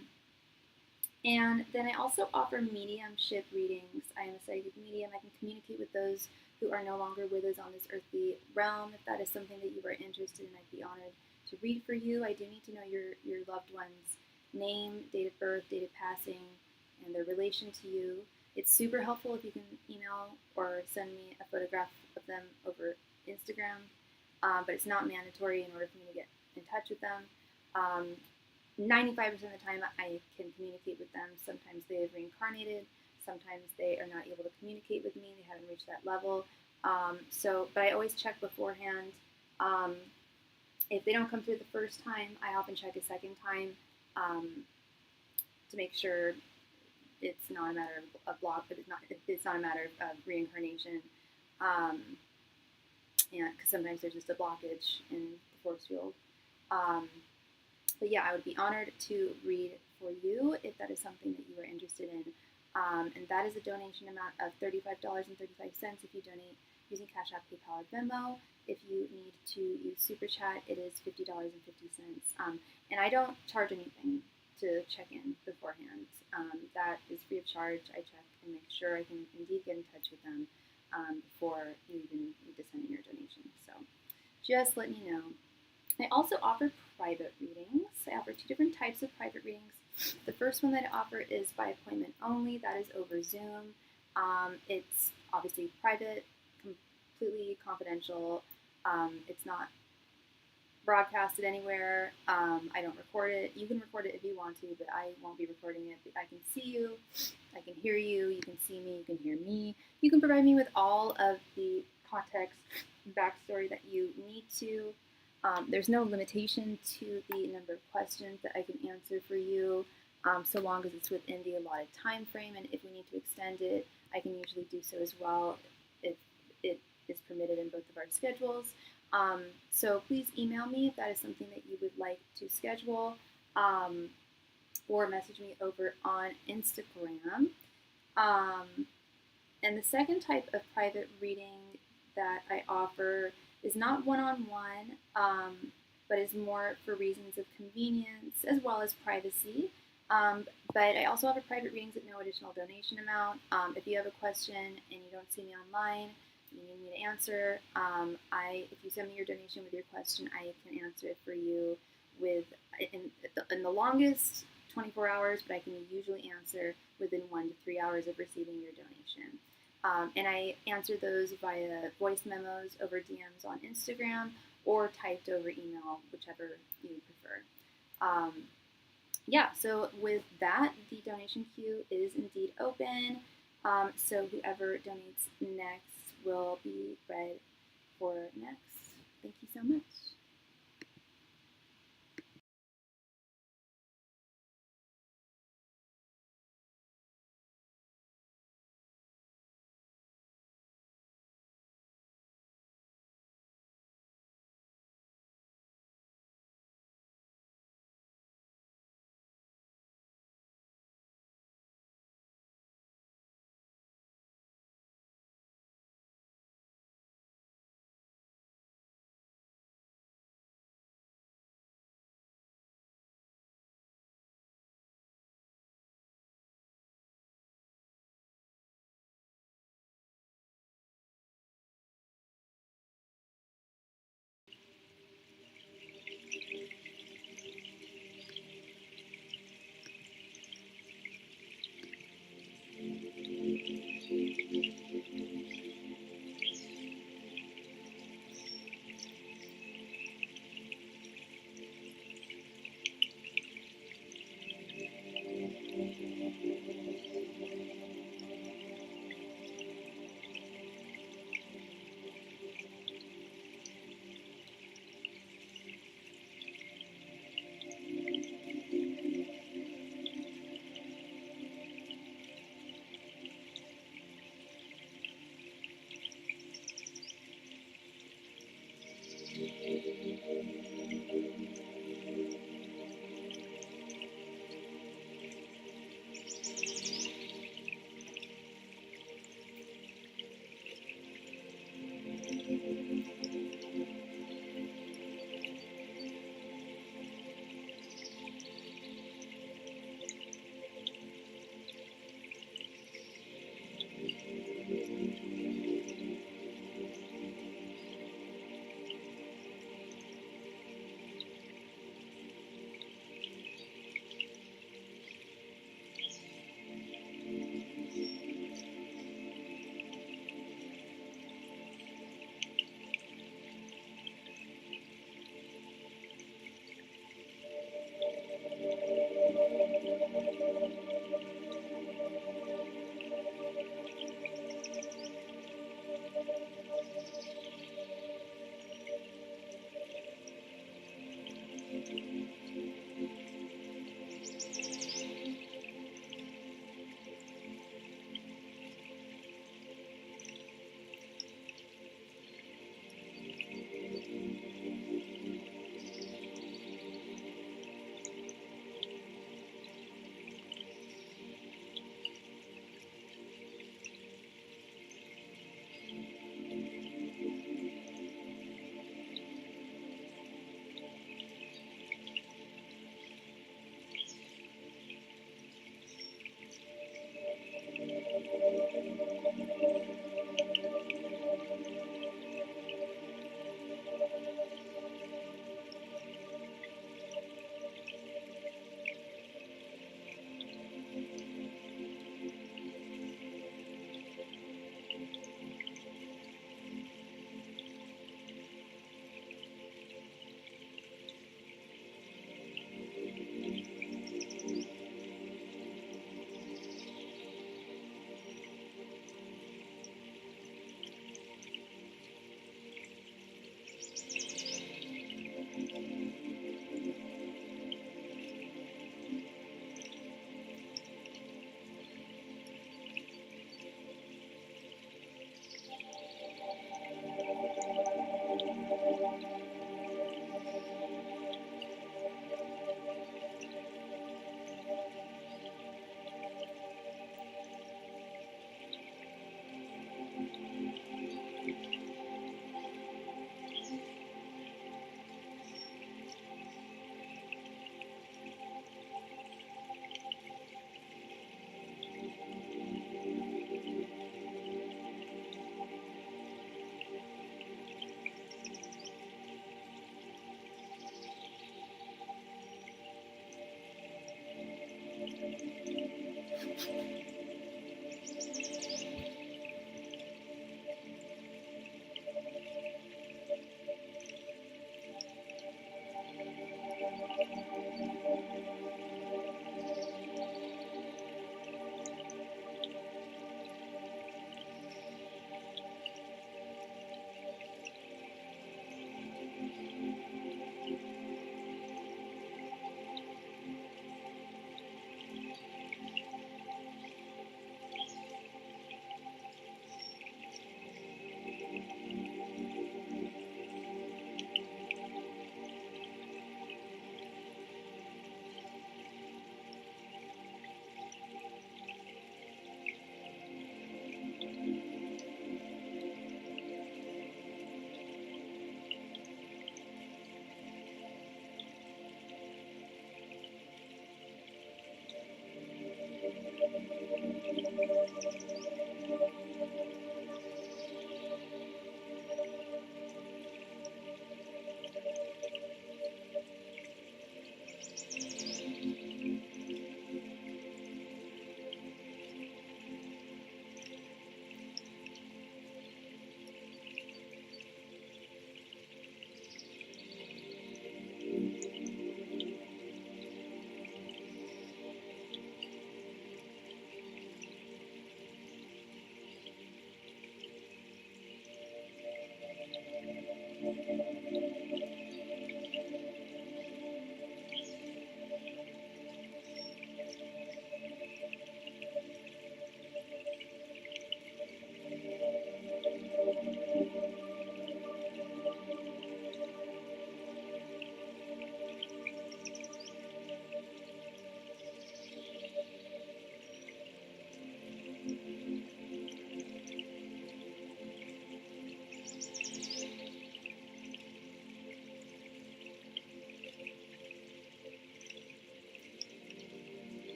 And then I also offer mediumship readings. I am a psychic medium. I can communicate with those who are no longer with us on this earthly realm. If that is something that you are interested in, I'd be honored to read for you. I do need to know your loved one's name, date of birth, date of passing, and their relation to you. It's super helpful if you can email or send me a photograph of them over Instagram, but it's not mandatory in order for me to get in touch with them. 95% of the time I can communicate with them. Sometimes they have reincarnated. Sometimes they are not able to communicate with me. They haven't reached that level. But I always check beforehand. If they don't come through the first time, I often check a second time to make sure it's not a matter of block, but it's not a matter of reincarnation. And because sometimes there's just a blockage in the force field. But yeah, I would be honored to read for you if that is something that you are interested in. And that is a donation amount of $35.35 if you donate using Cashapp, PayPal, or Venmo. If you need to use SuperChat, it is $50.50. And I don't charge anything to check in beforehand. That is free of charge. I check and make sure I can indeed get in touch with them before you even need to send in your donation. So just let me know. I also offer private readings. I offer 2 different types of private readings. The first one that I offer is by appointment only. That is over Zoom. It's obviously private, completely confidential. It's not broadcasted anywhere. I don't record it. You can record it if you want to, but I won't be recording it. I can see you. I can hear you. You can see me. You can hear me. You can provide me with all of the context, backstory that you need to. There's no limitation to the number of questions that I can answer for you, so long as it's within the allotted time frame. And if we need to extend it, I can usually do so as well if it is permitted in both of our schedules. So please email me if that is something that you would like to schedule, or message me over on Instagram. And the second type of private reading that I offer is not one-on-one, but is more for reasons of convenience as well as privacy. But I also offer private readings at no additional donation amount. If you have a question and you don't see me online, you need me to answer, if you send me your donation with your question, I can answer it for you in the longest 24 hours, but I can usually answer within 1 to 3 hours of receiving your donation. And I answer those via voice memos over DMs on Instagram or typed over email, whichever you prefer. So with that, the donation queue is indeed open. So whoever donates next will be read for next. Thank you so much.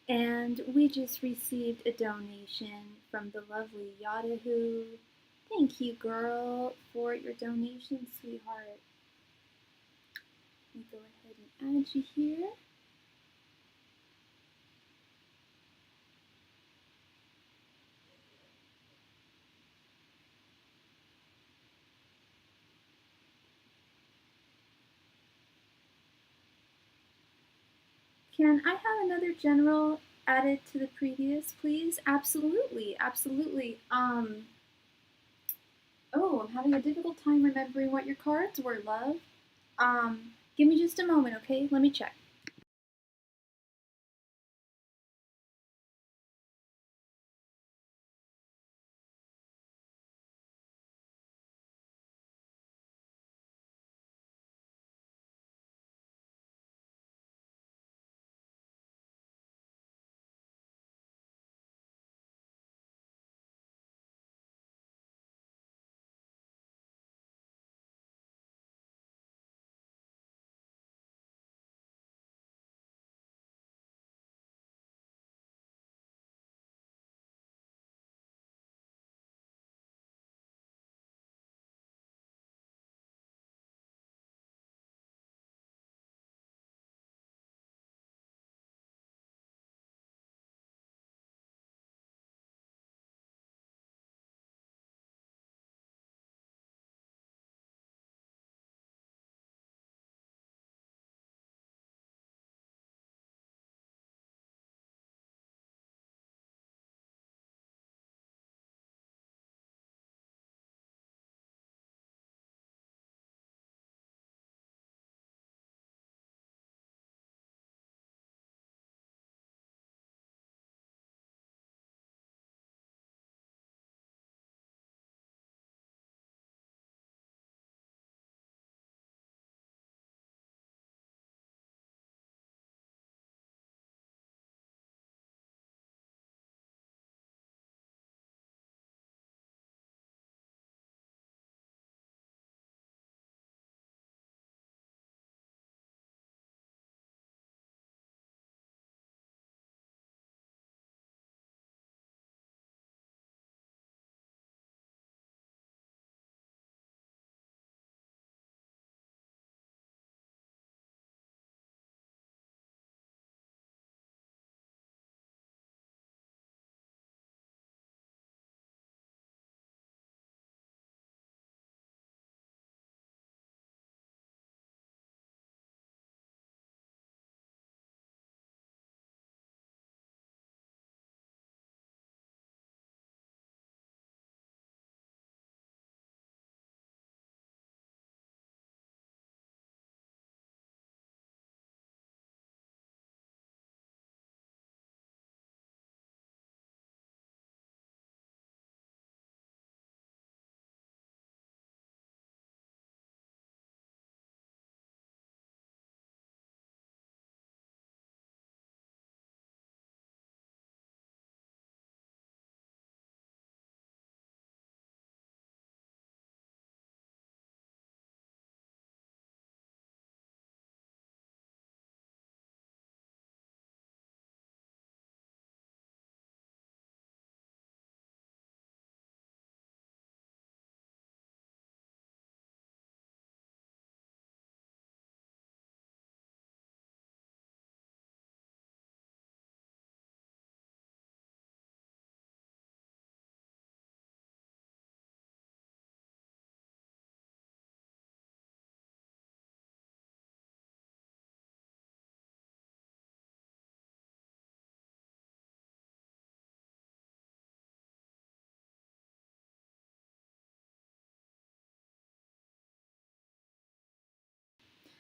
And we just received a donation from the lovely Yahoo. Thank you, girl, for your donation, sweetheart. Let me go ahead and add you here. Can I have another general added to the previous, please? Absolutely, absolutely. Oh, I'm having a difficult time remembering what your cards were, love. Give me just a moment, okay? Let me check.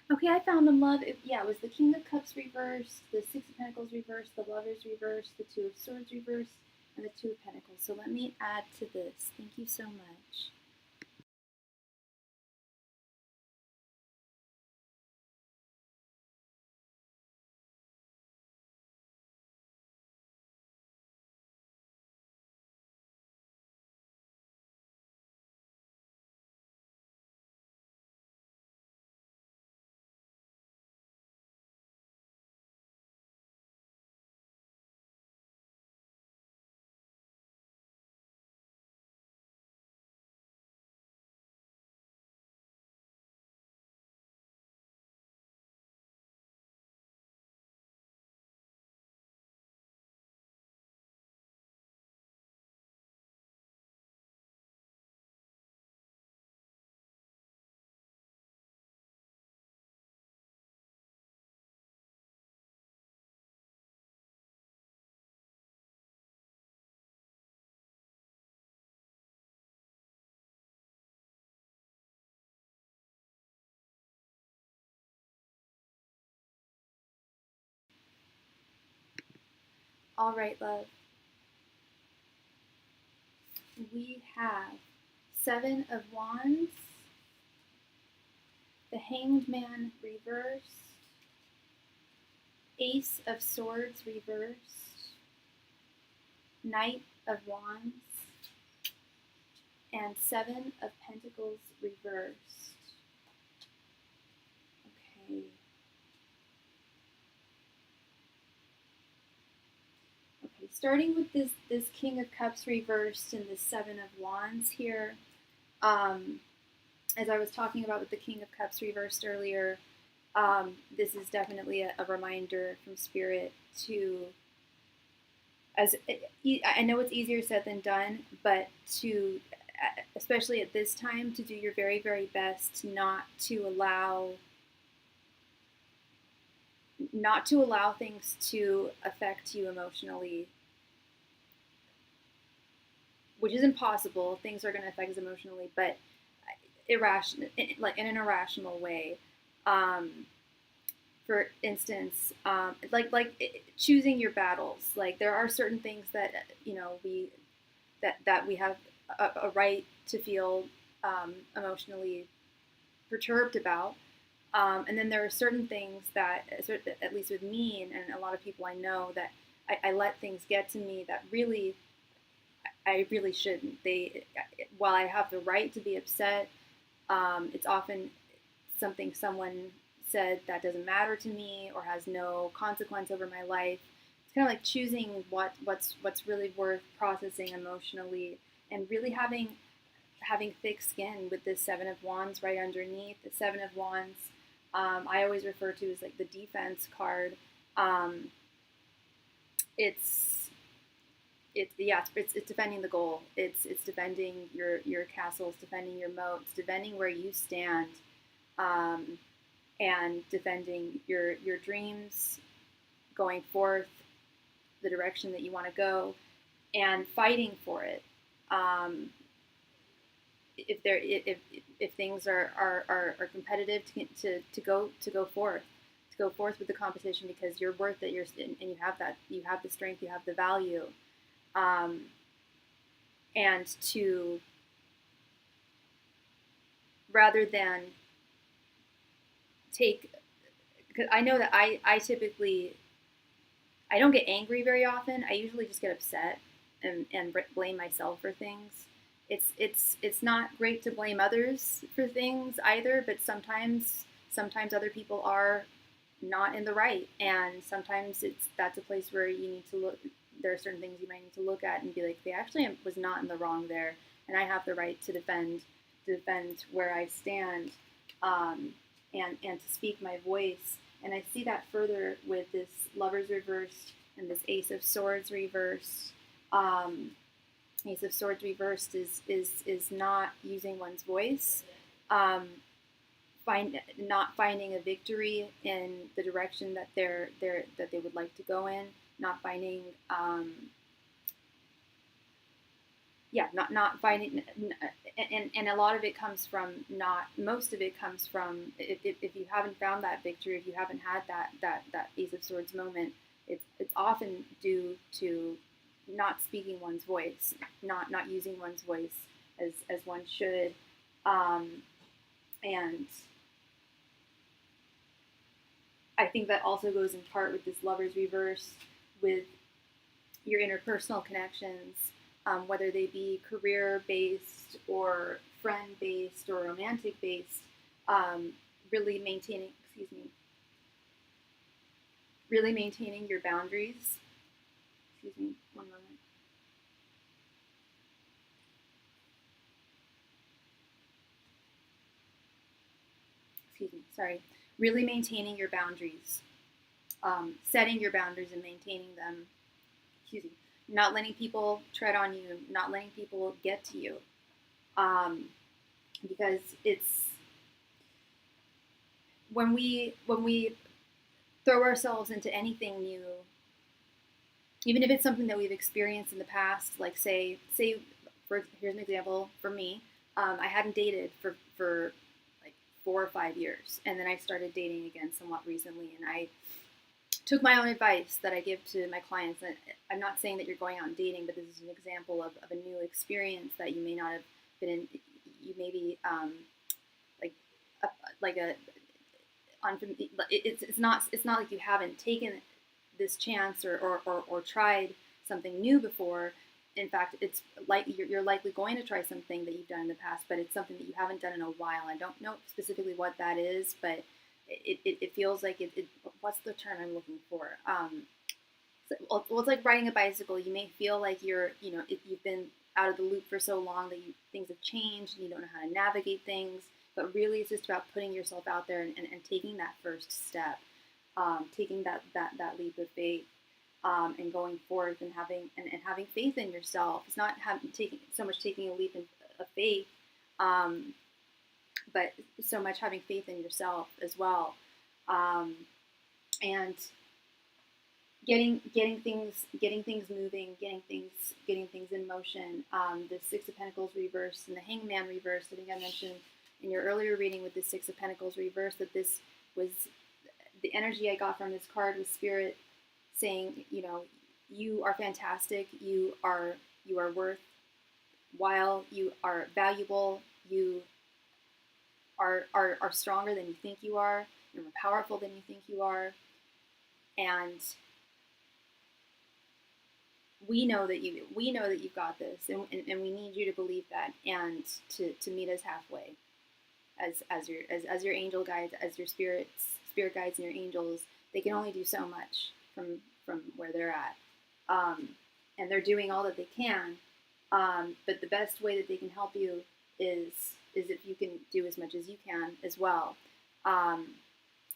Okay, I found them, love. Yeah, it was the King of Cups reversed, the Six of Pentacles reversed, the Lovers reversed, the Two of Swords reversed, and the Two of Pentacles. So let me add to this. Thank you so much. All right, love. We have Seven of Wands, the Hanged Man reversed, Ace of Swords reversed, Knight of Wands, and Seven of Pentacles reversed. Okay. Okay, starting with this King of Cups reversed and the Seven of Wands here. As I was talking about with the King of Cups reversed earlier, this is definitely a reminder from Spirit to, I know it's easier said than done, but to, especially at this time, to do your very, very best not to allow things to affect you emotionally, which is impossible. Things are going to affect us emotionally, but irrational, like in an irrational way. For instance, choosing your battles. Like there are certain things that we have a right to feel emotionally perturbed about. And then there are certain things that, at least with me and a lot of people I know, that I let things get to me that really, I really shouldn't. While I have the right to be upset, it's often something someone said that doesn't matter to me or has no consequence over my life. It's kind of like choosing what's really worth processing emotionally, and really having thick skin with this Seven of Wands right underneath. The Seven of Wands, I always refer to as like the defense card. Um, it's it's defending the goal. It's defending your castle. It's defending your moat. It's defending where you stand, and defending your dreams, going forth, the direction that you want to go, and fighting for it. Um, if things are competitive, to go forth with the competition, because you're worth it. And you have the strength, you have the value, um, and to, rather than take, because I know that I typically, I don't get angry very often. I usually just get upset and blame myself for things. It's not great to blame others for things either, but sometimes other people are not in the right, and sometimes that's a place where you need to look. There are certain things you might need to look at and be like, they actually was not in the wrong there, and I have the right to defend where I stand, and to speak my voice. And I see that further with this Lovers reversed and this Ace of Swords reversed. Um, Ace of Swords reversed is not using one's voice, um, not finding a victory in the direction that they would like to go in, not finding yeah, not finding, and a lot of it comes from not, most of it comes from, if you haven't found that victory, if you haven't had that Ace of Swords moment, it's often due to not speaking one's voice, not using one's voice as one should, and I think that also goes in part with this Lovers reverse, with your interpersonal connections, whether they be career based or friend based or romantic based, really maintaining, excuse me, really maintaining your boundaries. Excuse me, one moment. Excuse me, sorry. Really maintaining your boundaries, setting your boundaries and maintaining them. Excuse me. Not letting people tread on you, not letting people get to you, um, because it's when we throw ourselves into anything new, even if it's something that we've experienced in the past, like say for, here's an example for me. I hadn't dated for like 4 or 5 years, and then I started dating again somewhat recently, and I took my own advice that I give to my clients. And I'm not saying that you're going out and dating, but this is an example of a new experience that you may not have been in. You may be like a, like a it's not like you haven't taken this chance or tried something new before. In fact, it's like you're likely going to try something that you've done in the past, but it's something that you haven't done in a while. I don't know specifically what that is, but it feels like what's the term I'm looking for? Well, it's like riding a bicycle. You may feel like you've been out of the loop for so long that things have changed and you don't know how to navigate things. But really, it's just about putting yourself out there and taking that first step, taking that leap of faith, and going forth and having faith in yourself. It's not taking a leap of faith, um, but so much having faith in yourself as well, and getting things moving, getting things in motion. The Six of Pentacles reverse and the Hangman reverse. I think I mentioned in your earlier reading with the Six of Pentacles reverse that this was the energy I got from this card was Spirit saying, you are fantastic. You are worthwhile. You are valuable. You are stronger than you think you are. You're more powerful than you think you are, and we know that you've got this, and we need you to believe that, and to meet us halfway, as your angel guides, as your spirit guides and your angels. They can only do so much from where they're at, and they're doing all that they can. But the best way that they can help you is if you can do as much as you can as well,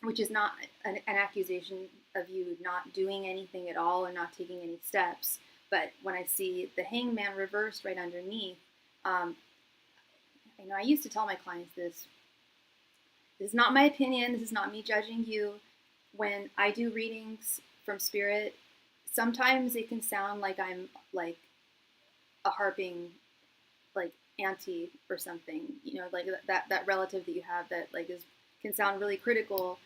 which is not an accusation of you not doing anything at all or not taking any steps. But when I see the Hangman reversed right underneath, I used to tell my clients this. This is not my opinion. This is not me judging you. When I do readings from Spirit, sometimes it can sound like I'm like a harping, like auntie or something. Like that relative that you have that like can sound really critical.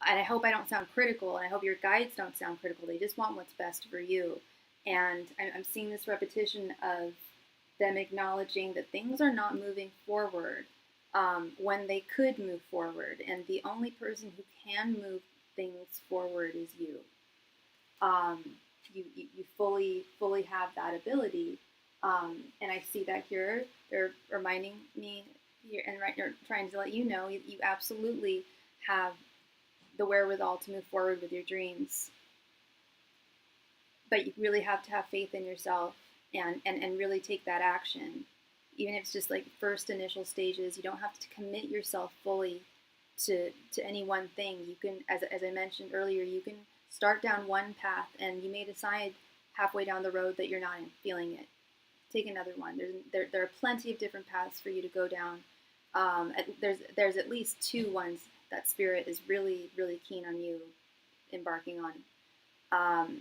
And I hope I don't sound critical, and I hope your guides don't sound critical. They just want what's best for you. And I'm seeing this repetition of them acknowledging that things are not moving forward, when they could move forward. And the only person who can move things forward is you. You fully have that ability. And I see that here. They're reminding me here, and they're trying to let you know you absolutely have the wherewithal to move forward with your dreams. But you really have to have faith in yourself, and really take that action. Even if it's just like first initial stages, you don't have to commit yourself fully to any one thing. You can, as I mentioned earlier, you can start down one path, and you may decide halfway down the road that you're not feeling it. Take another one. There are plenty of different paths for you to go down. There's at least two ones that Spirit is really, really keen on you embarking on.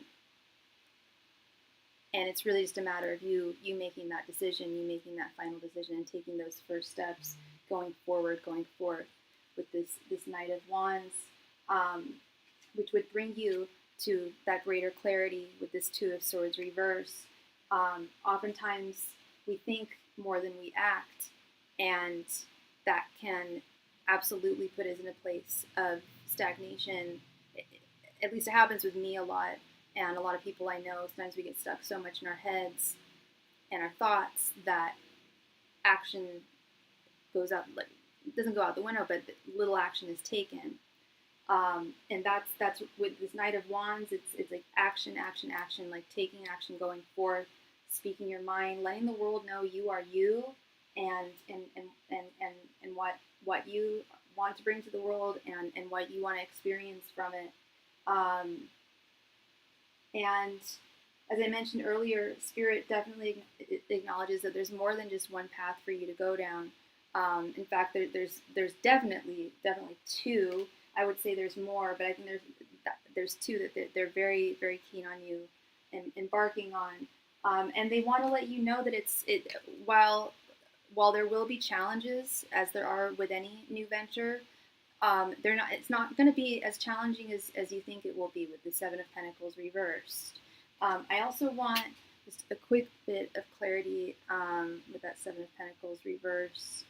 And it's really just a matter of you making that decision, you making that final decision, and taking those first steps, going forward, going forth with this Knight of Wands, which would bring you to that greater clarity with this Two of Swords reverse. Oftentimes we think more than we act, and that can absolutely put us in a place of stagnation. At least it happens with me a lot, and a lot of people I know. Sometimes we get stuck so much in our heads and our thoughts that action goes out, like, it doesn't go out the window, but little action is taken. And that's with this Knight of Wands. It's like action, action, action, like taking action, going forth, speaking your mind, letting the world know you are you, and what you want to bring to the world, and what you want to experience from it. And as I mentioned earlier, Spirit definitely acknowledges that there's more than just one path for you to go down. In fact, there's definitely two. I would say there's more, but I think there's two that they're very, very keen on you and embarking on. And they want to let you know that while there will be challenges, as there are with any new venture, it's not going to be as challenging as you think it will be with the Seven of Pentacles reversed. I also want just a quick bit of clarity with that Seven of Pentacles reverse.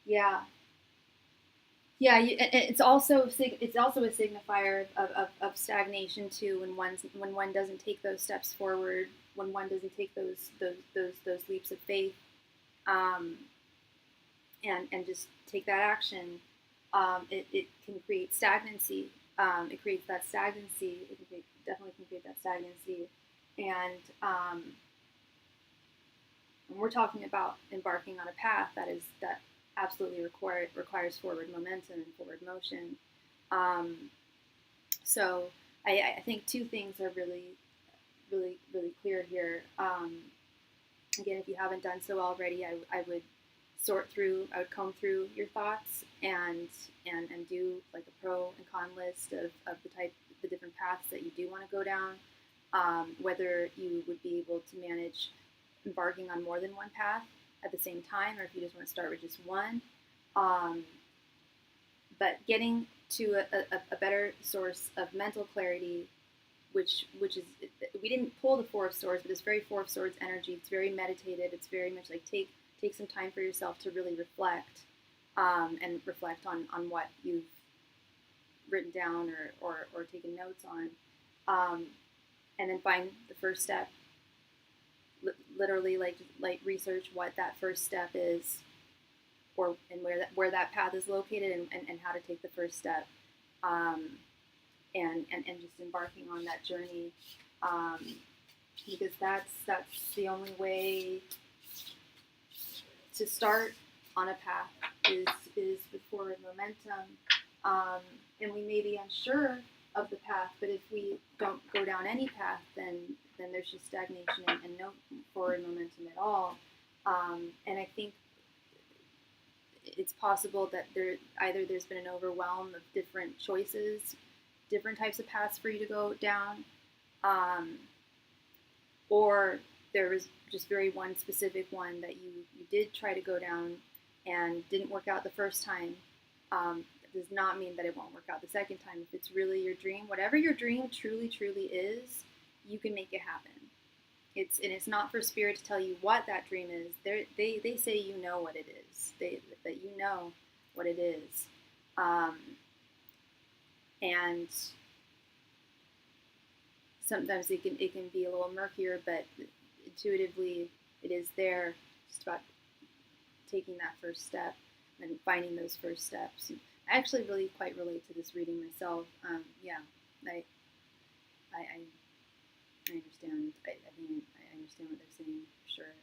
Yeah. Yeah, it's also a signifier of stagnation too. When one doesn't take those steps forward, when one doesn't take those leaps of faith, um, and just take that action, it can create stagnancy. It creates that stagnancy. Definitely can create that stagnancy, and when we're talking about embarking on a path that absolutely requires forward momentum and forward motion. So I think two things are really, really, really clear here. Again, if you haven't done so already, I would I would comb through your thoughts and do like a pro and con list of the different paths that you do want to go down. Whether you would be able to manage embarking on more than one path at the same time, or if you just want to start with just one. But getting to a better source of mental clarity, which is, we didn't pull the Four of Swords, but it's very Four of Swords energy. It's very meditative. It's very much like take some time for yourself to really reflect, and reflect on what you've written down or taken notes on, and then find the first step. Literally, like research what that first step is, and where that path is located, and how to take the first step, and just embarking on that journey, because that's the only way to start on a path is with forward momentum, and we may be unsure of the path, but if we don't go down any path, then there's just stagnation and no forward momentum at all. And I think it's possible that there's been an overwhelm of different choices, different types of paths for you to go down, or there was just very one specific one that you did try to go down and didn't work out the first time. That does not mean that it won't work out the second time. If it's really your dream, whatever your dream truly is, you can make it happen. It's not for Spirit to tell you what that dream is. They say you know what it is. That you know what it is, and sometimes it can be a little murkier, but intuitively it is there. Just about taking that first step and finding those first steps. And I actually really quite relate to this reading myself. Yeah, I understand. I understand what they're saying for sure.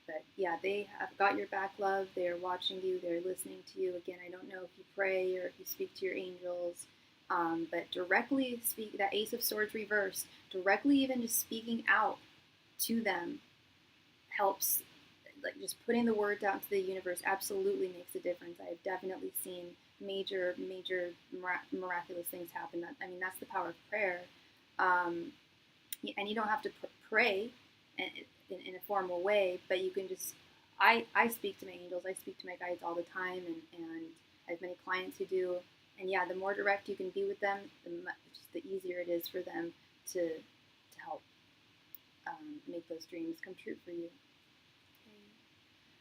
But yeah, they have got your back, love. They're watching you. They're listening to you. Again, I don't know if you pray or if you speak to your angels. But directly speak, that Ace of Swords reversed, directly even just speaking out to them helps. Like just putting the word out to the universe absolutely makes a difference. I've definitely seen major, miraculous things happen. I mean, that's the power of prayer. Um, and you don't have to pray in a formal way, but you can just. I speak to my angels. I speak to my guides all the time, and I have many clients who do. And yeah, the more direct you can be with them, the easier it is for them to help make those dreams come true for you. Okay.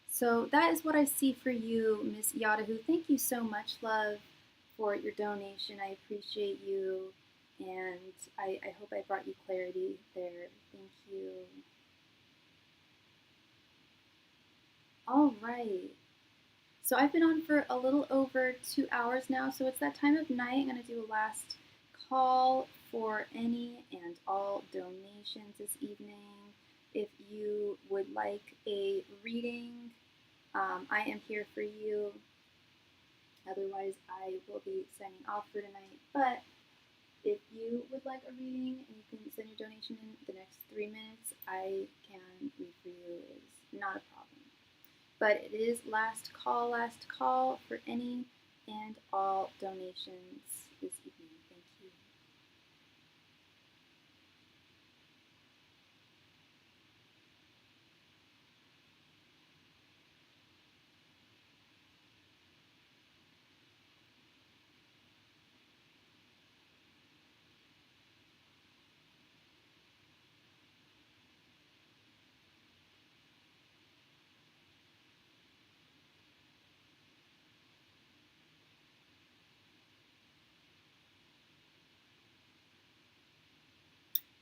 So that is what I see for you, Miss Yadahu. Thank you so much, love, for your donation. I appreciate you, and I hope I brought you clarity there. Thank you. All right. So I've been on for a little over 2 hours now, so it's that time of night. I'm going to do a last call for any and all donations this evening. If you would like a reading, I am here for you. Otherwise, I will be signing off for tonight. But if you would like a reading and you can send your donation in the next 3 minutes, I can read for you. It's not a problem. But it is last call for any and all donations this evening. Thank you.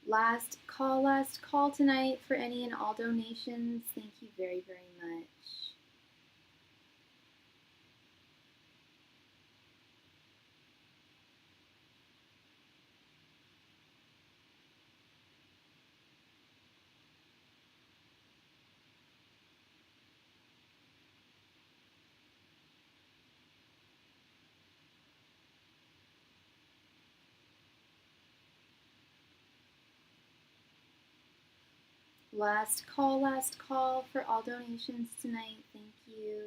Last call tonight for any and all donations. Thank you very, very much. Last call for all donations tonight. Thank you.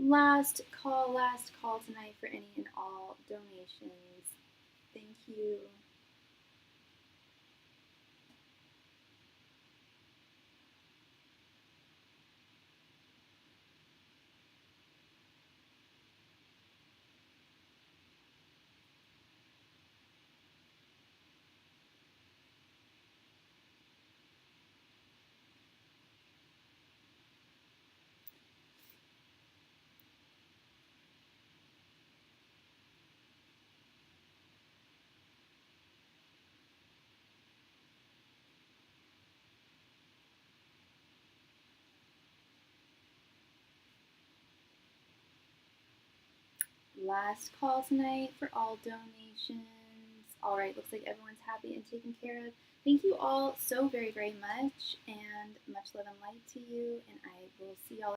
Last call tonight for any and all donations. Thank you. Last call tonight for all donations. All right, looks like everyone's happy and taken care of. Thank you all so very, very much, and much love and light to you, and I will see y'all